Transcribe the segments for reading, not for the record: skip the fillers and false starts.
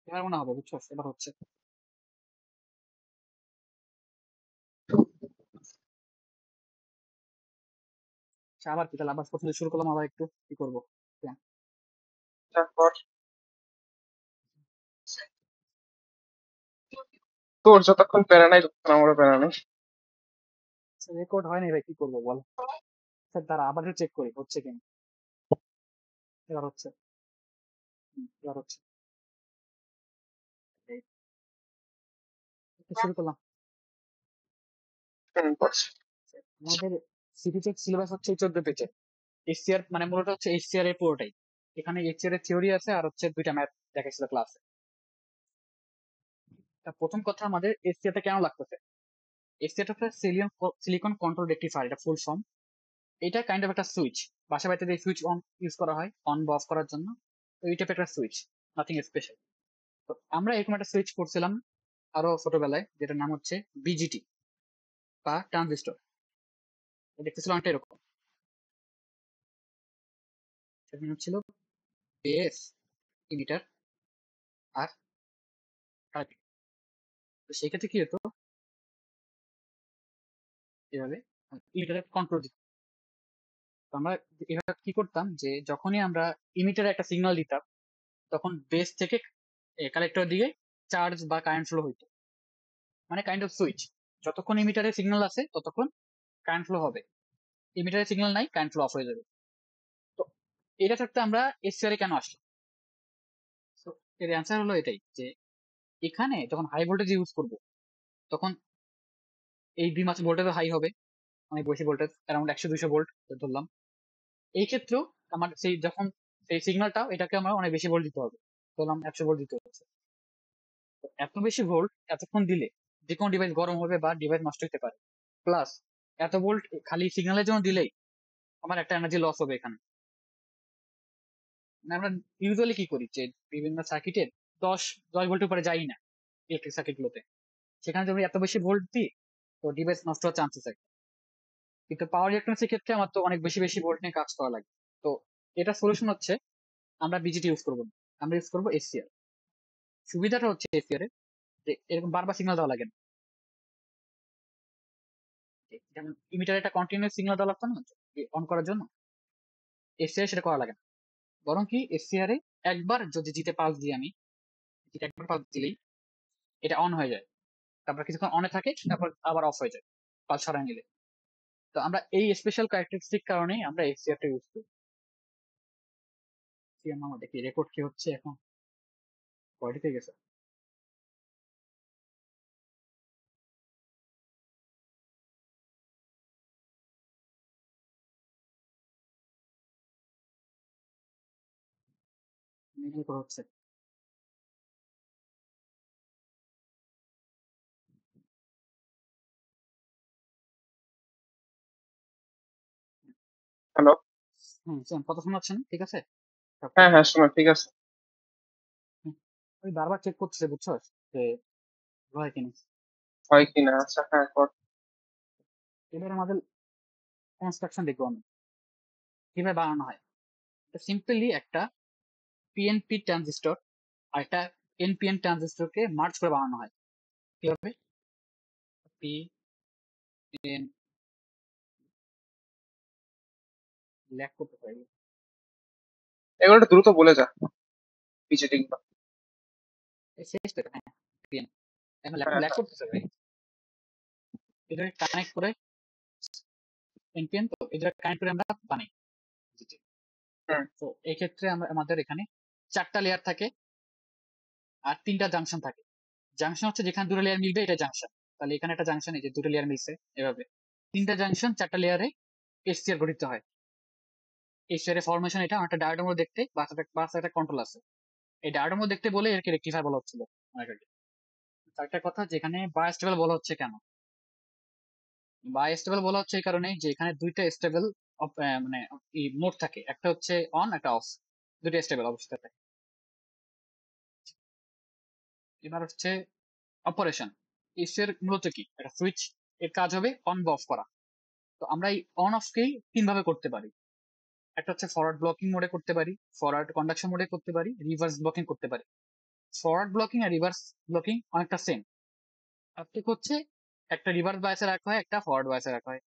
এবার মনে হবে, বুঝছো? এবার হচ্ছে। আচ্ছা, আবার কি? তাহলে আবার প্রথম থেকে শুরু করলাম, আবার একটু কি করবো? হ্যাঁ, তারপর তোর যতক্ষণ প্যারা নাই ততক্ষণ আমারও প্যারা নেই। রেকর্ড হয় নাই ভাই, কি করবো বল? স্যার দাঁড়া, আবার চেক করি হচ্ছে কিনা। এবার হচ্ছে। এবার হচ্ছে। এই, একটু শুরু করলাম। করছি। আমাদের সিটি চেক সিলেবাস হচ্ছে 14 পেজের। এইচসিআর মানে মূলত হচ্ছে এইচসিআর এর পুরোটাই। এখানে এইচসিআর এর থিওরি আছে আর হচ্ছে 2টা ম্যাথ দেখাইছিল ক্লাসে। তা প্রথম কথা, আমাদের এইচসিআর টা কেন লাগতেছে? এইচসিআর টা হচ্ছে সিলিকন কন্ট্রোল রেকটিফায়ার, এটা ফুল ফর্ম। এটা কাইন্ড অফ একটা সুইচ। বাসা বাড়িতে যে সুইচ অন ইউজ করা হয় অন বা অফ করার জন্য, তো এই টাইপের একটা সুইচ, নাথিং স্পেশাল। তো আমরা এরকম একটা সুইচ করছিলাম আরো ছোটবেলায়, যেটার নাম হচ্ছে বিজিটি বা ট্রানজিস্টর। দেখতেছিল অনেকটা এরকম। সেটা হচ্ছিল বেস, ইমিটার, আর টার্গেট। তো সেই ক্ষেত্রে কি হতো, এভাবে ইমিটারের কন্ট্রোল দিত। তো আমরা এভাবে কি করতাম, যে যখনই আমরা ইমিটারে একটা সিগন্যাল দিতাম, তখন বেস থেকে কালেক্টর দিকে চার্জ বা কারেন্ট ফ্লো হইতো। মানে কাইন্ড অফ সুইচ। যতক্ষণ ইমিটারে সিগন্যাল আছে ততক্ষণ কারেন্ট ফ্লো হবে। ইমিটারে সিগন্যাল নাই, কারেন্ট ফ্লো অফ হয়ে যাবে। তো এটা থাকতে আমরা এসসিআর এ কেন আসলাম? তো এর অ্যান্সার হলো এটাই, যে এখানে যখন হাই ভোল্টেজ ইউজ করব, তখন এই বিম আছে ভোল্টেজ হাই হবে, অনেক বেশি ভোল্টেজ, অ্যারাউন্ড 100-200 ভোল্ট ধরলাম। এই ক্ষেত্রেও আমার সেই যখন সেই সিগন্যালটাও এটাকে আমার অনেক বেশি ভোল্ট দিতে হবে, ধরলাম 100 ভোল্ট দিতে হচ্ছে। তো এত বেশি ভোল্ট এতক্ষণ দিলে যে কোনো ডিভাইস গরম হবে বা ডিভাইস নষ্ট হতে পারে। প্লাস এত ভোল্ট খালি সিগন্যালের জন্য দিলেই আমার একটা এনার্জি লস হবে এখানে। মানে আমরা ইউজুয়ালি কি করি, যে বিভিন্ন সার্কিটে 10 10 ভোল্টের উপরে যাই না ইলেকট্রিক সার্কিট গুলোতে। সেখানে যদি এত বেশি ভোল্ট দিই, তো ডিভাইস নষ্ট হওয়ার চান্সেস আছে। কিন্তু পাওয়ার ইলেকট্রনিক্স এর ক্ষেত্রে আমার তো অনেক বেশি বেশি ভোল্ট নিয়ে কাজ করা লাগে। তো এটা সলিউশন হচ্ছে, আমরা বিজিটি ইউজ করবো না, আমরা ইউজ করবো এসসিআর। সুবিধাটা হচ্ছে এসসিআর এর, যে এরকম বারবার সিগন্যাল দেওয়া লাগে না। যেমন ইমিটার একটা কন্টিনিউয়াস সিগন্যাল দেওয়া লাগতো না অন করার জন্য, এসসিআর সেটা করা লাগে না। বরং কি এসসিআর এ একবার যদি জিতে পালস দিই আমি, যেটা একবার পালস দিলেই এটা অন হয়ে যায়, তারপর কিছুক্ষণ অনে থাকে, তারপর আবার অফ হয়ে যায় পালস সরাই নিলে। তো আমরা এই স্পেশাল ক্যারেক্টারিস্টিক কারণেই আমরা এসসিআর টা ইউজ করি। আমার দেখি রেকর্ড কি হচ্ছে এখন, কয়টিতে গেছে। রেকর্ড হচ্ছে। হ্যালো। হ্যাঁ শোন, কথা শোনাচ্ছে না? ঠিক আছে হ্যাঁ সবকিছু? হ্যাঁ, শোনো, ঠিক আছে। হুম। ওই বারবার চেক করতেছে, বুঝছো, যে হয় কিনা। হয় কিনা, আচ্ছা হ্যাঁ কর। এবার আমাদের কনস্ট্রাকশন দেখবো আমি কিভাবে বানানো হয়। সিম্পলি একটা পিএনপি ট্রানজিস্টর আর একটা এনপিএন ট্রানজিস্টরকে মার্জ করে বানানো হয়। কিভাবে? পি এন, ল্যাক করতে পারি। এগুলো একটু দ্রুত বলে যা, বিজেটি গুলো। শেষ তো, হ্যাঁ। পিএন, এখন হ্যাঁ ল্যাক হ্যাঁ। করতেছে ভাই। এটাকে কানেক্ট করে এনপিএন, তো এটা কানেক্ট করে আমরা বানাই। হুম। তো এই ক্ষেত্রে আমাদের এখানে 4টা লেয়ার থাকে আর 3টা জাংশন থাকে। জাংশন হচ্ছে যেখানে 2টা লেয়ার মিলবে, এটা জাংশন। তাহলে এখানে একটা জাংশন, এই যে 2টা লেয়ার মিলছে এভাবে। 3টা জাংশন 4টা লেয়ারে এসসিআর গঠিত হয়। এসসিআর এর ফরমেশন এটা একটা ডায়াগ্রাম মধ্যে দেখতে, বাস একটা কন্ট্রোল আছে। এই ডায়াগ্রাম মধ্যে দেখতে বলে এরকে রেক্টিফায়ার বলা হচ্ছিল অনেক আগে। একটা কথা, যেখানে বায়াস্টেবল বলা হচ্ছে কেন? বায়াস্টেবল বলা হচ্ছে এই কারণে যে এখানে দুইটা স্টেবল মানে মোড থাকে, একটা হচ্ছে অন, একটা অফ। দুইটা স্টেবল অবস্থা থাকে। এবার হচ্ছে অপারেশন। এর মূলত কি, একটা সুইচ, এর কাজ হবে অন বা অফ করা। তো আমরা এই অন অফকেই 3 ভাবে করতে পারি। একটা হচ্ছে ফরওয়ার্ড ব্লকিং মোডে করতে পারি, ফরওয়ার্ড কন্ডাকশন মোডে করতে পারি, রিভার্স ব্লকিং করতে পারি। ফরওয়ার্ড ব্লকিং আর রিভার্স ব্লকিং অনেকটা সেম। পার্থক্য হচ্ছে একটা রিভার্স বায়াসে রাখা হয়, একটা ফরওয়ার্ড বায়াসে রাখা হয়।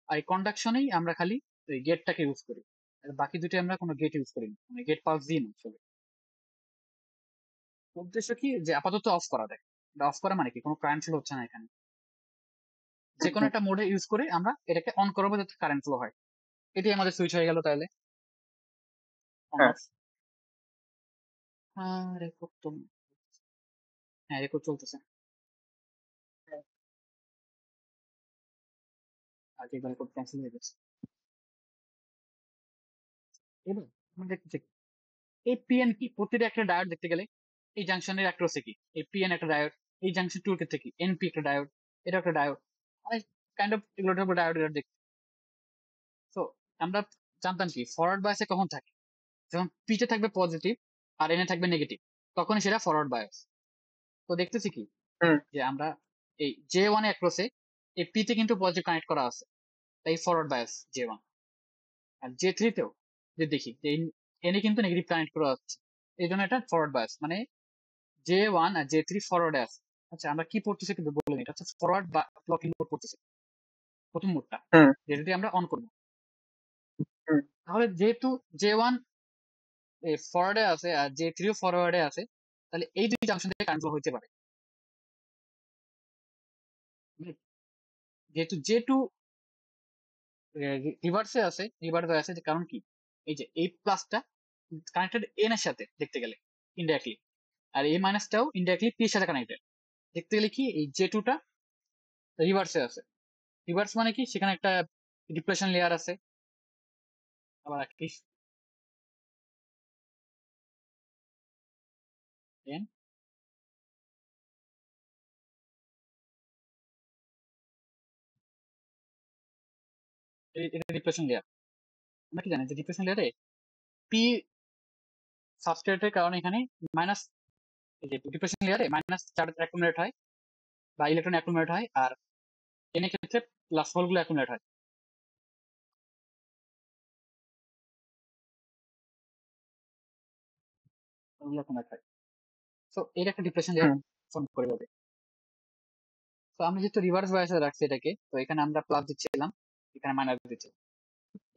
আর এই কন্ডাকশনেই আমরা খালি ওই গেটটাকে ইউজ করি, আর বাকি দুটো আমরা কোনো গেট ইউজ করি না, মানে গেট পালস দিই না আসলে। উদ্দেশ্য কি যে আপাতত অফ করা দেয়। অফ করা মানে কি, কোনো কারেন্ট ফ্লো হচ্ছে না এখানে, যে কোনো একটা মোডে ইউজ করে আমরা এটাকে অন করবো যাতে কারেন্ট ফ্লো হয়। এটাই আমাদের সুইচ হয়ে গেল তাহলে অন হ্যাঁ অফ। রেকর্ড তো, হ্যাঁ রেকর্ড চলতেছে। আগে এবার রেকর্ড ক্যান্সেল হয়ে গেছে। এবার আমরা দেখতে এই পিএন কি, প্রতিটা একটা ডায়োড দেখতে গেলে এই জাংশনের অ্যাক্রসে কি এই পিএন একটা ডায়োড, এই জাংশন টুর ক্ষেত্রে কি এনপি একটা ডায়োড, এটা একটা ডায়োড, মানে কাইন্ড অফ এগুলোর উপর ডায়োড দেখতে। তো আমরা জানতাম কি ফরওয়ার্ড বায়াসে কখন থাকে, যখন পিতে থাকবে পজিটিভ আর এনে থাকবে নেগেটিভ, তখনই সেটা ফরওয়ার্ড বায়াস। তো দেখতেছি কি হুম যে আমরা এই জে ওয়ান অ্যাক্রসে এই পিতে কিন্তু পজিটিভ কানেক্ট করা আছে, তাই ফরওয়ার্ড বায়াস জে ওয়ান। আর জে থ্রিতেও যে দেখি যে এনে কিন্তু নেগেটিভ কানেক্ট করা হচ্ছে, এই জন্য এটা ফরওয়ার্ড বায়াস, মানে জে ওয়ান আর জে থ্রি ফরওয়ার্ডে আছে। আচ্ছা আমরা কি পড়তেছি কিন্তু বলে নিই, এটা হচ্ছে ফরওয়ার্ড ব্লকিং মোড পড়তেছি, প্রথম মোডটা হুম যেটা দিয়ে আমরা অন করবো। হুম তাহলে যেহেতু জে ওয়ান ফরওয়ার্ডে আছে আর জে থ্রিও ফরওয়ার্ডে আছে, তাহলে এই দুই জাংশন থেকে কারেন্ট ফ্লো হতে পারে। মানে যেহেতু জে টু রিভার্সে আছে, রিভার্সে আছে, যে কারণ কি এই যে এই প্লাসটা কানেক্টেড এন এর সাথে দেখতে গেলে ইনডাইরেক্টলি, আর এই মাইনাসটাও ইনডাইরেক্টলি পি এর সাথে কানেক্টেড দেখতে গেলে কি এই জে টুটা রিভার্সে আছে। রিভার্স মানে কি সেখানে একটা ডিপ্রেশন লেয়ার আছে, আবার একটি N, এটা ডিপ্রেশন লেয়ার। আমরা কি জানি যে ডিপ্রেশন লেয়ারে পি সাবস্ট্রেটের কারণে এখানে মাইনাস, এই যে ডিপ্রেশন লেয়ারে মাইনাস চার্জ অ্যাকুমুলেট হয় বা ইলেকট্রন অ্যাকুমুলেট হয়, আর এন এর ক্ষেত্রে প্লাস হোলগুলো অ্যাকুমুলেট হয়, ওগুলো অ্যাকুমুলেট হয়। তো এর একটা ডিপ্রেশন লেয়ার হুম ফর্ম করে দেবে। তো আমি যেহেতু রিভার্স বায়াসে রাখছি এটাকে, তো এখানে আমরা প্লাস দিচ্ছিলাম, এখানে মাইনাস দিচ্ছি।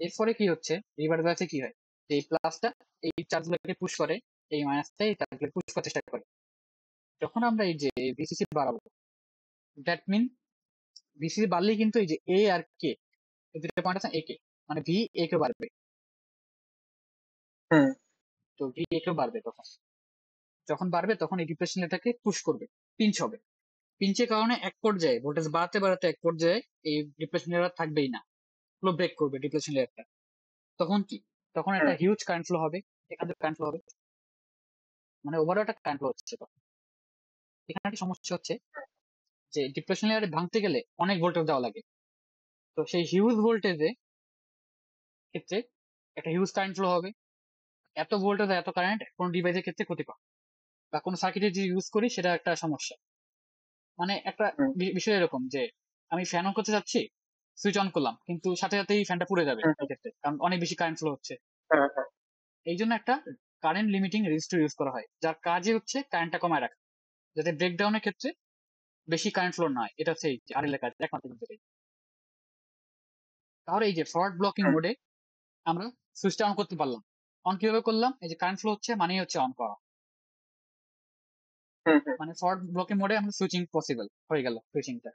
এরপরে কি হচ্ছে, রিভার্স বায়াসে কি হয়, যে এই প্লাসটা এই চার্জগুলোকে পুশ করে, এই মাইনাসটা এই চার্জগুলোকে পুশ করার চেষ্টা করে। যখন আমরা এই যে ভিসিসি বাড়াবো, দ্যাট মিন ভিসিসি বাড়লেই কিন্তু এই যে এ আর কে, এই দুটো পয়েন্ট আছে, এ কে মানে ভি এ কে বাড়বে। হুম তো ভি এ কে বাড়বে, তখন যখন বাড়বে তখন এই ডিপ্রেশন লেয়ারটাকে পুশ করবে, পিঞ্চ হবে। পিঞ্চের কারণে এক পর্যায়ে ভোল্টেজ বাড়াতে বাড়াতে এক পর্যায়ে এই ডিপ্রেশন লেয়ার থাকবেই না, ফ্লো ব্রেক করবে ডিপ্রেশন লেয়ারটা। তখন কি, তখন একটা হুম হিউজ কারেন্ট ফ্লো হবে, এখান থেকে কারেন্ট ফ্লো হবে, মানে ওভারঅল একটা কারেন্ট ফ্লো হচ্ছে। তখন এখানে একটা সমস্যা হচ্ছে যে ডিপ্রেশন লেয়ারে ভাঙতে গেলে অনেক ভোল্টেজ দেওয়া লাগে। তো সেই হিউজ ভোল্টেজে ক্ষেত্রে একটা হিউজ কারেন্ট ফ্লো হবে। এত ভোল্টেজ এত কারেন্ট কোন ডিভাইসের ক্ষেত্রে ক্ষতিকর, বা কোন সার্কিটে যে ইউজ করি সেটা একটা সমস্যা। মানে একটা হুম বিষয় এরকম যে আমি ফ্যান অন করতে যাচ্ছি, সুইচ অন করলাম, কিন্তু সাথে সাথেই ফ্যানটা পুড়ে যাবে হুম, এই ক্ষেত্রে, কারণ অনেক বেশি কারেন্ট ফ্লো হচ্ছে। হ্যাঁ হ্যাঁ এই জন্য একটা কারেন্ট লিমিটিং রেজিস্টর ইউজ করা হয়, যার কাজই হচ্ছে কারেন্টটা কমায় রাখা, যাতে ব্রেকডাউনের ক্ষেত্রে বেশি কারেন্ট ফ্লো না হয়। এটা হচ্ছে আর এর কাজ একমাত্র কিন্তু এটাই। তাহলে এই যে ফরওয়ার্ড ব্লকিং হুম মোডে আমরা সুইচটা অন করতে পারলাম। অন কিভাবে করলাম, এই যে কারেন্ট ফ্লো হচ্ছে মানেই হচ্ছে অন করা, হুম হুম। মানে ফরওয়ার্ড ব্লকিং মোডে আমরা সুইচিং পসিবল হয়ে গেল সুইচিংটা।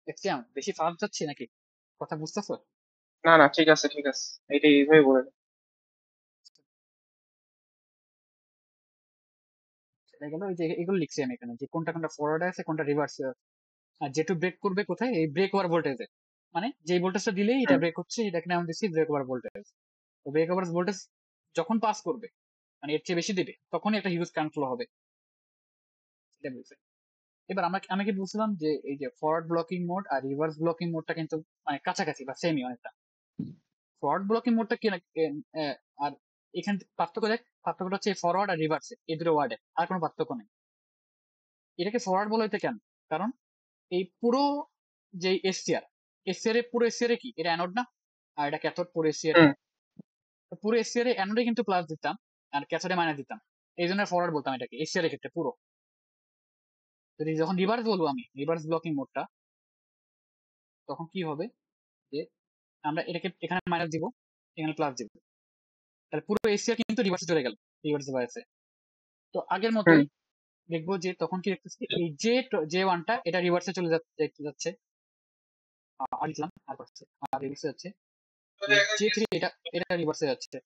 দেখছি আমি বেশি ফাস্ট যাচ্ছি নাকি, কথা বুঝতেছো? না না, ঠিক আছে ঠিক আছে, এইটাই এইভাবে বলে দে। সেটা গেল, ওই যে এগুলো লিখছি আমি এখানে, যে কোনটা কোনটা ফরওয়ার্ডে আছে কোনটা রিভার্সে আছে, আর যেটু ব্রেক করবে কোথায়, এই ব্রেক ওভার ভোল্টেজে, মানে যে ভোল্টেজটা দিলেই এটা হুম ব্রেক হচ্ছে এটাকে নাম দিচ্ছি ব্রেক ওভার ভোল্টেজ। তো ব্রেক ওভার ভোল্টেজ যখন পাস করবে, মানে এর চেয়ে বেশি দিবে, তখনই একটা হিউজ কারেন্ট ফ্লো হবে, এটা বলছে। এবার আমি কি বলছিলাম যে এই যে ফরওয়ার্ড ব্লকিং মোড আর রিভার্স ব্লকিং মোডটা কিন্তু মানে কাছাকাছি বা সেমই অনেকটা। ফরওয়ার্ড ব্লকিং মোডটা কি না, আর এখান থেকে পার্থক্য দেখ, পার্থক্যটা হচ্ছে ফরওয়ার্ড আর রিভার্সে, এই দুটো ওয়ার্ডে আর কোনো পার্থক্য নেই। এটাকে ফরওয়ার্ড বলা হইতে কেন, কারণ এই পুরো যে এসসিআর, এসসিআর এর পুরো এসসিআর কি এটা অ্যানোড না, আর এটা ক্যাথোড। পুরো এসসিআর হুম পুরো এসসিআর এ অ্যানোডে কিন্তু প্লাস দিতাম আর ক্যাথোডে মাইনাস দিতাম, এই জন্য ফরওয়ার্ড বলতাম এটাকে এসিআর এর ক্ষেত্রে পুরো। যদি যখন রিভার্স বলবো আমি রিভার্স ব্লকিং মোডটা, তখন কি হবে যে আমরা এটাকে এখানে মাইনাস দিব, এখানে প্লাস দিব, তাহলে পুরো এসিআর কিন্তু রিভার্সে চলে গেল, রিভার্স বায়াসে। তো আগের হুম মতোই দেখবো যে তখন কি দেখতেছি এই জে ওয়ানটা এটা রিভার্সে চলে যাচ্ছে, আর লিখলাম আর পাচ্ছে আর রিভার্সে যাচ্ছে। জে থ্রি এটা এটা রিভার্সে যাচ্ছে,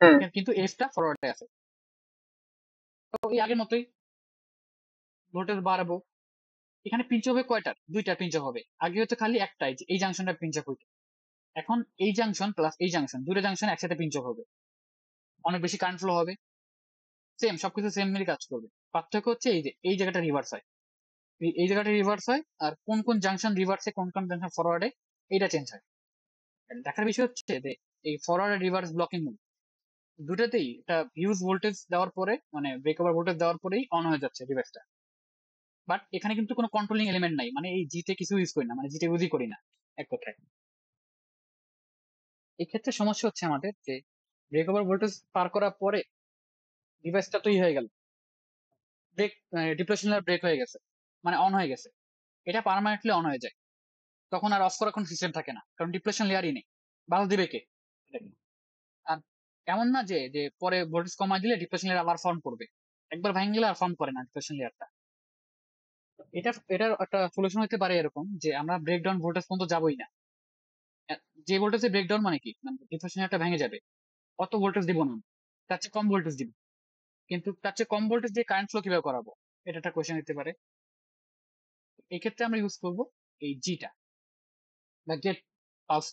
হুম কিন্তু এফটা ফরওয়ার্ডে আছে। তো এই আগের মতোই ভোল্টেজ বাড়াবো। এখানে পিঞ্চ হবে কয়টার? দুইটা পিঞ্চ হবে। আগে হচ্ছে খালি একটাই, যে এই জাংশনটা পিঞ্চ আপ হইতো। এখন এই জাংশন প্লাস এই জাংশন, দুটো জাংশন একসাথে পিঞ্চ আপ হবে, অনেক বেশি কারেন্ট ফ্লো হবে, সেম সবকিছু সেম মিলে কাজ করবে। পার্থক্য হচ্ছে এই যে এই জায়গাটা রিভার্স হয়, এই জায়গাটা রিভার্স হয়, আর কোন কোন জাংশন রিভার্সে কোন কোন জাংশন ফরওয়ার্ডে এটা চেঞ্জ হয়। দেখার বিষয় হচ্ছে যে এই ফরওয়ার্ড আর রিভার্স ব্লকিং দুটাতেই একটা হিউজ ভোল্টেজ দেওয়ার পরে, মানে ব্রেকওভার ভোল্টেজ দেওয়ার পরেই অন হয়ে যাচ্ছে রিভার্সটা। বাট এখানে কিন্তু কোনো কন্ট্রোলিং এলিমেন্ট নাই, মানে এই জিতে কিছু ইউজ করি না, মানে জিতে ইউজই করি না এক কথায়। এই ক্ষেত্রে সমস্যা হচ্ছে আমাদের যে ব্রেকওভার ভোল্টেজ পার করার পরে ডিভাইসটা তৈরি হয়ে গেল, ব্রেক ডিপ্রেশন লেয়ার ব্রেক হয়ে গেছে, মানে অন হয়ে গেছে, এটা পার্মানেন্টলি অন হয়ে যায়। তখন আর অফ করার কোনো সিস্টেম থাকে না, কারণ ডিপ্রেশন লেয়ারই নেই, বাধা দিবে কে? আর এমন না যে যে পরে ভোল্টেজ কমায় দিলে ডিপ্রেশন লেয়ার আবার ফর্ম করবে, একবার ভেঙে গেলে আর ফর্ম করে না ডিপ্রেশন লেয়ারটা। এটার একটা সলিউশন হতে পারে এরকম যে আমরা ব্রেকডাউন ভোল্টেজ পর্যন্ত যাবোই না। যে ভোল্টেজে ব্রেকডাউন মানে কি, মানে ডিপ্রেশন লেয়ারটা ভেঙে যাবে, অত ভোল্টেজ দিব না, তার চেয়ে কম ভোল্টেজ দিব। কিন্তু তার চেয়ে কম ভোল্টেজ দিয়ে কারেন্ট ফ্লো কিভাবে করাবো, এটা একটা কোয়েশ্চেন হতে পারে। এই ক্ষেত্রে আমরা ইউজ করব এই জিটা বা গেট পালস।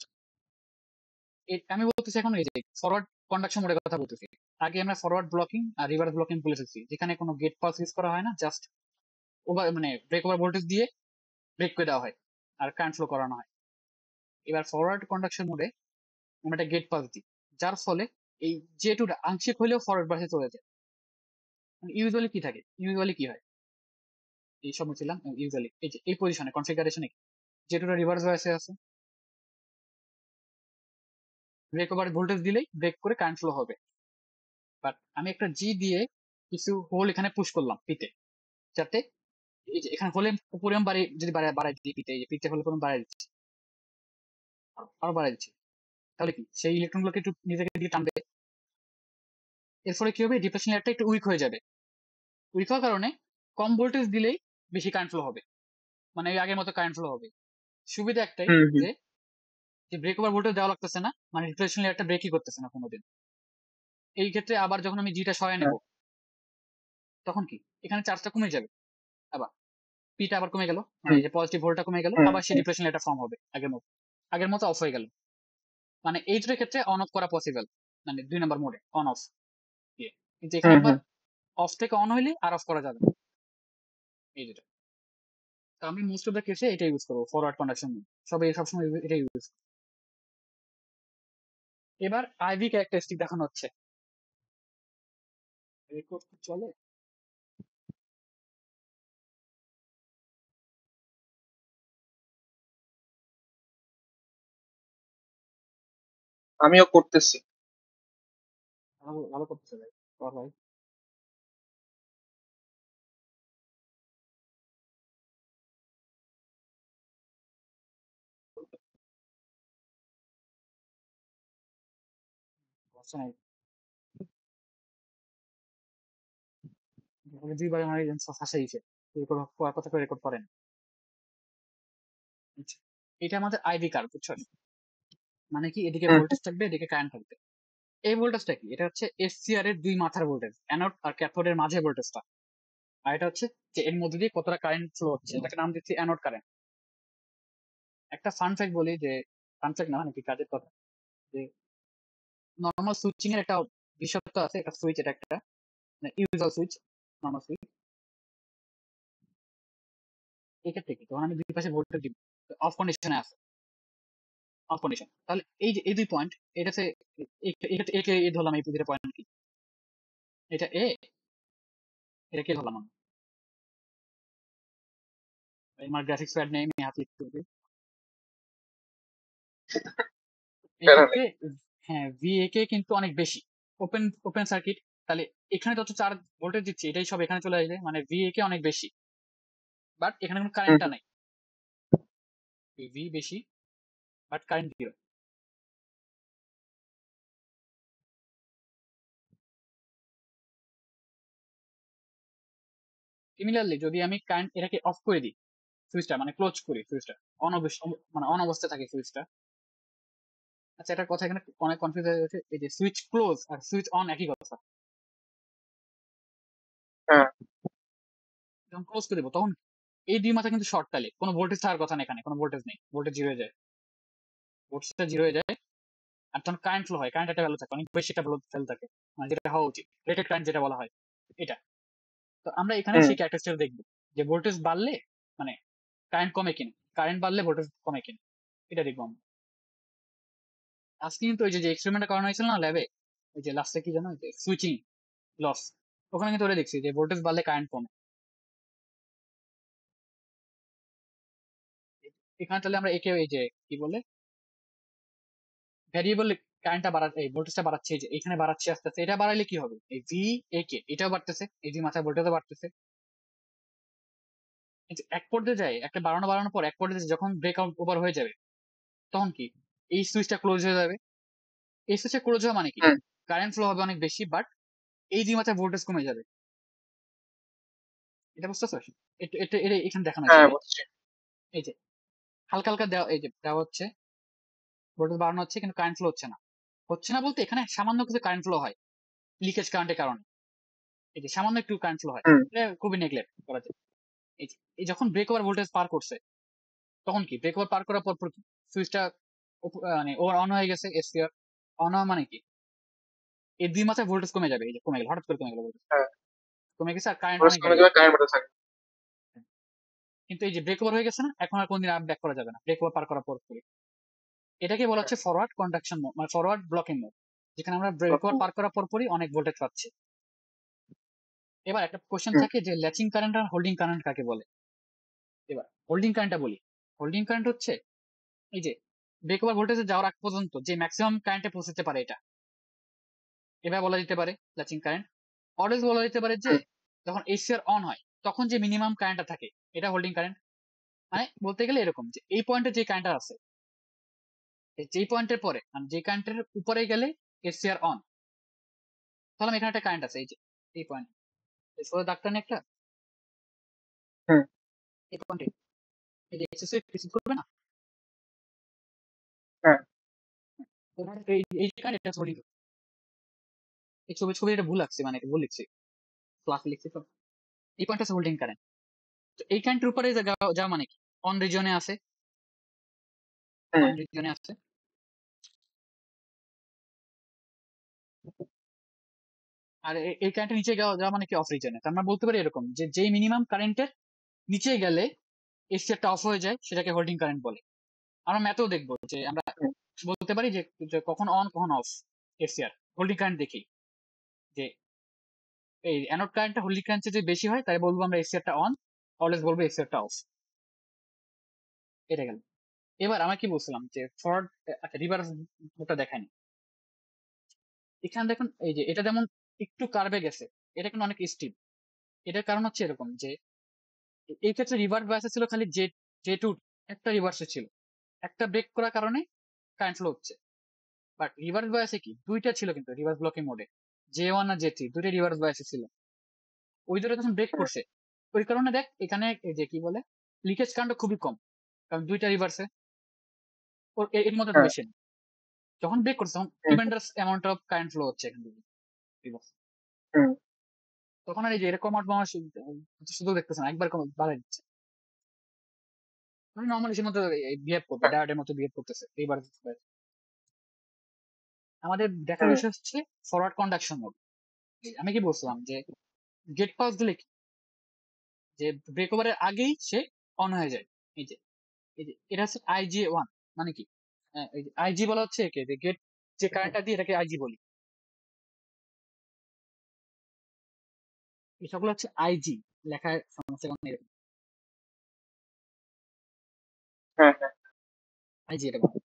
আমি বলতেছি এখন এই যে ফরওয়ার্ড কন্ডাকশন মোডের কথা বলতেছি। আগে আমরা ফরওয়ার্ড ব্লকিং আর রিভার্স ব্লকিং বলে ফেলছি, যেখানে কোনো গেট পালস ইউজ করা হয় না, জাস্ট ওভার মানে ব্রেক ওভার ভোল্টেজ দিয়ে ব্রেক করে দেওয়া হয় আর কারেন্ট ফ্লো করানো হয়। এবার ফরওয়ার্ড কন্ডাকশন মোডে আমরা একটা গেট পালস দিই, যার ফলে এই জে টুটা আংশিক হলেও ফরওয়ার্ড বাসে চলে যায়। ইউজুয়ালি কি থাকে, ইউজুয়ালি কি হয়, এই সব ছিলাম ইউজুয়ালি এই যে এই পজিশনে কনফিগারেশনে জে টুটা রিভার্স বাসে আছে, ব্রেক ওভার ভোল্টেজ দিলেই ব্রেক করে কারেন্ট ফ্লো হবে। বাট আমি একটা জি দিয়ে কিছু হোল এখানে পুশ করলাম পিতে, যাতে এই যে এখানে হলে উপরে আমি যদি বাড়াই দিই পিতে, এই যে পিতে হলে বাড়াই দিচ্ছি, আরো বাড়াই দিচ্ছি, তাহলে কি সেই ইলেকট্রন গুলোকে একটু নিজেকে দিকে টানবে। এর ফলে কি হবে, ডিপ্রেশন লেয়ারটা একটু উইক হয়ে যাবে। উইক হওয়ার কারণে কম ভোল্টেজ দিলেই বেশি কারেন্ট ফ্লো হবে, মানে এই আগের মতো কারেন্ট ফ্লো হবে। সুবিধা একটাই হুম হুম যে যে ব্রেক ওভার ভোল্টেজ দেওয়া লাগতেছে না, মানে ডিপ্রেশন লেয়ারটা ব্রেকই করতেছে না কোনোদিন। এই ক্ষেত্রে আবার যখন আমি জিটা সরাই নেব, হ্যাঁ তখন কি এখানে চার্জটা কমে যাবে, আবার পিটা আবার কমে গেল, মানে হুম যে পজিটিভ ভোল্টটা কমে গেল, হুম আবার সেই হুম ডিপ্রেশন লেয়ারটা ফর্ম হবে আগের মতো অফ হয়ে গেল। মানে এই দুটোর ক্ষেত্রে অন অফ করা পসিবল, মানে 2 নম্বর মোডে অন অফ দিয়ে। কিন্তু এখানে হুম আবার হুম। অফ থেকে অন হইলে আর অফ করা যাবে না, এই দুটো। তো আমি মোস্ট অফ দ্য কেসে এটা ইউজ করবো, ফরওয়ার্ড কন্ডাকশন মোড সবাই সবসময় এটা ইউজ। এবার আইভি ক্যারেক্টারিস্টিক দেখানো হচ্ছে, রেকর্ড চলে। আমিও করতেছি। ভালো ভালো করতেছে ভাই, কর ভাই। সমস্যা নাই। দুইবার আমার ফাঁসাইছে, রেকর্ড করার কথা করে রেকর্ড করেন। আচ্ছা, এটা আমাদের আইভি কার্ভ, বুঝছো? মানে কি, এদিকে হুম ভোল্টেজ থাকবে, এদিকে কারেন্ট থাকবে। এই ভোল্টেজটা কি, এটা হচ্ছে এসসিআর এর দুই মাথার ভোল্টেজ, অ্যানোড আর ক্যাথোডের মাঝে ভোল্টেজটা। আর এটা হচ্ছে যে এর মধ্যে দিয়ে কতটা কারেন্ট ফ্লো হচ্ছে, এটাকে নাম দিচ্ছি অ্যানোড কারেন্ট। একটা ফান ফ্যাক্ট বলি যে, ফান ফ্যাক্ট না নাকি কাজের কথা, যে নর্মাল সুইচিং এর একটা বিশেষত্ব আছে, একটা সুইচ, এটা একটা ইউজুয়াল সুইচ, নর্মাল সুইচ। এক্ষেত্রে কি, তখন আমি দুই পাশে ভোল্টেজ দিব, অফ কন্ডিশনে আছে, অফ কন্ডিশন, তাহলে এই যে এই দুই পয়েন্ট, এটাতে একে এ ধরলাম, এই দুইটা পয়েন্ট কি, এটা এ, এটা কে ধরলাম আমি, আমার গ্রাফিক্স প্যাড নেই, আমি হাত লিখতে হবে। এই প্যারা নেই। ক্ষেত্রে হ্যাঁ, ভিএ কে কিন্তু অনেক বেশি, ওপেন ওপেন সার্কিট, তাহলে এখানে যত চার্জ ভোল্টেজ দিচ্ছি এটাই সব এখানে চলে আসবে, মানে ভি কে অনেক বেশি, বাট এখানে কোনো কারেন্টটা নাই, ভি বেশি বাট কারেন্ট জিরো। সিমিলারলি যদি আমি কারেন্ট এটাকে অফ করে দিই, সুইচটা মানে ক্লোজ করি, সুইচটা মানে অন অবস্থায় থাকে সুইচটা। আচ্ছা, এটার কথা এখানে অনেক কনফিউজ হয়ে গেছে, এই যে সুইচ ক্লোজ আর সুইচ অন একই কথা। হ্যাঁ যখন ক্লোজ করে দেবো তখন এই দুই মাথা কিন্তু শর্ট, তাহলে কোনো ভোল্টেজ থাকার কথা নেই, এখানে কোনো ভোল্টেজ নেই, ভোল্টেজ জিরো হয়ে যায়, ভোল্টেজটা জিরো হয়ে যায়। আর তখন কারেন্ট ফ্লো হয়, কারেন্ট একটা ভ্যালু থাকে, অনেক বেশি একটা ভ্যালু থাকে, মানে যেটা হওয়া উচিত, রেটেড কারেন্ট যেটা বলা হয় এটা। তো আমরা এখানেও হুম সেই ক্যারেক্টারিস্টিক দেখবো যে ভোল্টেজ বাড়লে মানে কারেন্ট কমে কিনা, কারেন্ট বাড়লে ভোল্টেজ কমে কিনা, এটা দেখবো আমরা। আজকে কিন্তু ওই যে এক্সপেরিমেন্টটা করানো হয়েছিল না ল্যাবে, ওই যে লাস্টে কি জানো, যে সুইচিং লস, ওখানে কিন্তু ওরা দেখছি যে ভোল্টেজ বাড়লে কারেন্ট কমে। এখানে তাহলে আমরা একে এই যে কি বলে ভ্যারিয়েবল কারেন্টটা বাড়াচ্ছে, এই ভোল্টেজটা বাড়াচ্ছে, এই যে এখানে বাড়াচ্ছে আস্তে আস্তে, এটা বাড়াইলে কি হবে, এই ভি এ কে এটাও বাড়তেছে, এই যে মাথায় ভোল্টেজও বাড়তেছে। কিন্তু এক পর্যায়ে যায় একটা বাড়ানো বাড়ানোর পর এক পর্যায়ে যখন ব্রেক আউট ওভার হয়ে যাবে তখন কি এই সুইচটা ক্লোজ হয়ে যাবে। এই সুইচটা ক্লোজ হওয়া মানে কি হুম কারেন্ট ফ্লো হবে অনেক বেশি, বাট এই দুই মাথায় ভোল্টেজ কমে যাবে। এটা বুঝতেছো? এটা এটা এটা এখানে দেখানো হয়েছে, হ্যাঁ এই যে বুঝছি। এই যে হালকা হালকা দেওয়া, এই যে দেওয়া হচ্ছে, ভোল্টেজ বাড়ানো হচ্ছে কিন্তু কারেন্ট ফ্লো হচ্ছে না। হচ্ছে না বলতে এখানে সামান্য কিছু কারেন্ট ফ্লো হয় লিকেজ কারেন্টের কারণে, এই যে সামান্য একটু কারেন্ট ফ্লো হয়, হুম এটা খুবই নেগলেক্ট করা যায়। এই যে এই যখন ব্রেক ওভার ভোল্টেজ পার করছে তখন কি ব্রেক ওভার পার করার পর সুইচটা মানে ওভার অন হয়ে গেছে, এসপিআর অন হওয়া মানে কি এই দুই মাথায় ভোল্টেজ কমে যাবে, এই যে কমে গেল, হঠাৎ করে কমে গেল ভোল্টেজ, হ্যাঁ কমে গেছে আর কারেন্ট খরচ অনেক কমে বেড়ে যাবে, গেছে। কারেন্ট বাড়তে থাকে। কিন্তু এই যে ব্রেক ওভার হয়ে গেছে না, এখন আর কোনদিন আর ব্যাক করা যাবে না ব্রেক ওভার পার করার পর পরে। এটাকে বলা হ্যাঁ হচ্ছে ফরওয়ার্ড কন্ডাকশন মোড, মানে ফরওয়ার্ড ব্লকিং মোড, যেখানে আমরা ব্রেক ওভার তখন- পার করার পর পরই অনেক ভোল্টেজ পাচ্ছি। এবার একটা কোশ্চেন হুম থাকে যে ল্যাচিং কারেন্ট আর হোল্ডিং কারেন্ট কাকে বলে। এবার হোল্ডিং কারেন্টটা বলি, হোল্ডিং কারেন্ট হচ্ছে এই যে ব্রেক ওভার ভোল্টেজে যাওয়ার আগ পর্যন্ত যে ম্যাক্সিমাম কারেন্টে পৌঁছতে পারে এটা, এবার বলা যেতে পারে ল্যাচিং কারেন্ট। অলওয়েজ বলা যেতে পারে যে হুম যখন এসিআর অন হয় তখন যে মিনিমাম কারেন্টটা থাকে এটা হোল্ডিং কারেন্ট। মানে বলতে গেলে এরকম যে এই পয়েন্টে যে কারেন্টটা আছে, যেই পয়েন্টের পরে মানে যে কারেন্টের উপরে গেলে এসিআর অন, তাহলে এখানে একটা কারেন্ট আছে, এই যে এই পয়েন্ট, সোজা দাগটা নেই একটা, হুম এই পয়েন্টে এই যে এক্সেস রিসিভ করবে না, হ্যাঁ এই যে কারেন্ট এটা হোল্ডিং। এই ছবি ছবি এটা ভুল লাগছে, মানে এটা ভুল লিখছি, প্লাস লিখছি তো, এই পয়েন্ট আছে হোল্ডিং কারেন্ট। তো এই কারেন্টের উপরে যাওয়া মানে কি অন রিজনে আছে, হুম অন রিজনে আছে। আর এই কারেন্টের নিচে যাওয়া মানে কি অফ রিজনে, তার মানে বলতে পারি এরকম যে যেই মিনিমাম কারেন্টের নিচে গেলে এসিআরটা অফ হয়ে যায় সেটাকে হোল্ডিং কারেন্ট বলে। আমরা ম্যাথেও দেখবো যে আমরা হুম বলতে পারি যে যে কখন অন কখন অফ এসিআর হোল্ডিং কারেন্ট দেখি, যে এই অ্যানোড কারেন্টটা হোল্ডিং কারেন্ট যদি বেশি হয় তাই বলবো আমরা এসিআরটা অন, অলওয়েজ বলবো এসিআরটা অফ। এটা গেল। এবার আমরা কি বলছিলাম যে ফরওয়ার্ড, আচ্ছা রিভার্স মুখটা দেখায়নি। এখানে দেখুন এই যে এটা যেমন একটু কার্ভে গেছে, এটা কিন্তু অনেক স্টিপ। এটার কারণ হচ্ছে এরকম যে এই ক্ষেত্রে রিভার্স বায়াসে ছিল খালি জে জে টু, একটা রিভার্সে ছিল, একটা ব্রেক করার কারণে কারেন্ট ফ্লো হচ্ছে। বাট রিভার্স বায়াসে কি দুইটা ছিল কিন্তু রিভার্স ব্লকিং মোডে, জে ওয়ান আর জে থ্রি দুইটা রিভার্স বায়াসে ছিল, ওই দুটো যখন ব্রেক হুম করছে ওই কারণে দেখ এখানে এই যে কি বলে লিকেজ কারেন্ট খুবই কম, কারণ দুইটা রিভার্সে ওর এর মধ্যে তো হ্যাঁ বেশি না। যখন ব্রেক করছে তখন hmm tremendous amount of current flow হচ্ছে এখান থেকে reverse। হুম তখন আর এই যে এরকম আর মানুষ সুযোগ দেখতেছে না, একবার বাড়াই দিচ্ছে, মানে নর্মালি সে মতো বিহেভ করবে, হ্যাঁ ডায়োডের মতো বিহেভ করতেছে এইবার। আমাদের দেখার হুম বিষয় হচ্ছে ফরওয়ার্ড কন্ডাকশন মোড। আমি কি বলছিলাম যে গেট পাস দিলে কি যে ব্রেক ওভারের আগেই সে অন হয়ে যায়, এই যে এই যে এটা হচ্ছে আইজি ওয়ান, মানে কি এই যে আইজি বলা হচ্ছে একে যে গেট যে কারেন্টটা দিয়ে এটাকে আইজি বলি, এই সবগুলো হচ্ছে আইজি লেখার সমস্যা কারণে এরকম হ্যাঁ হ্যাঁ আইজি এটা বলা।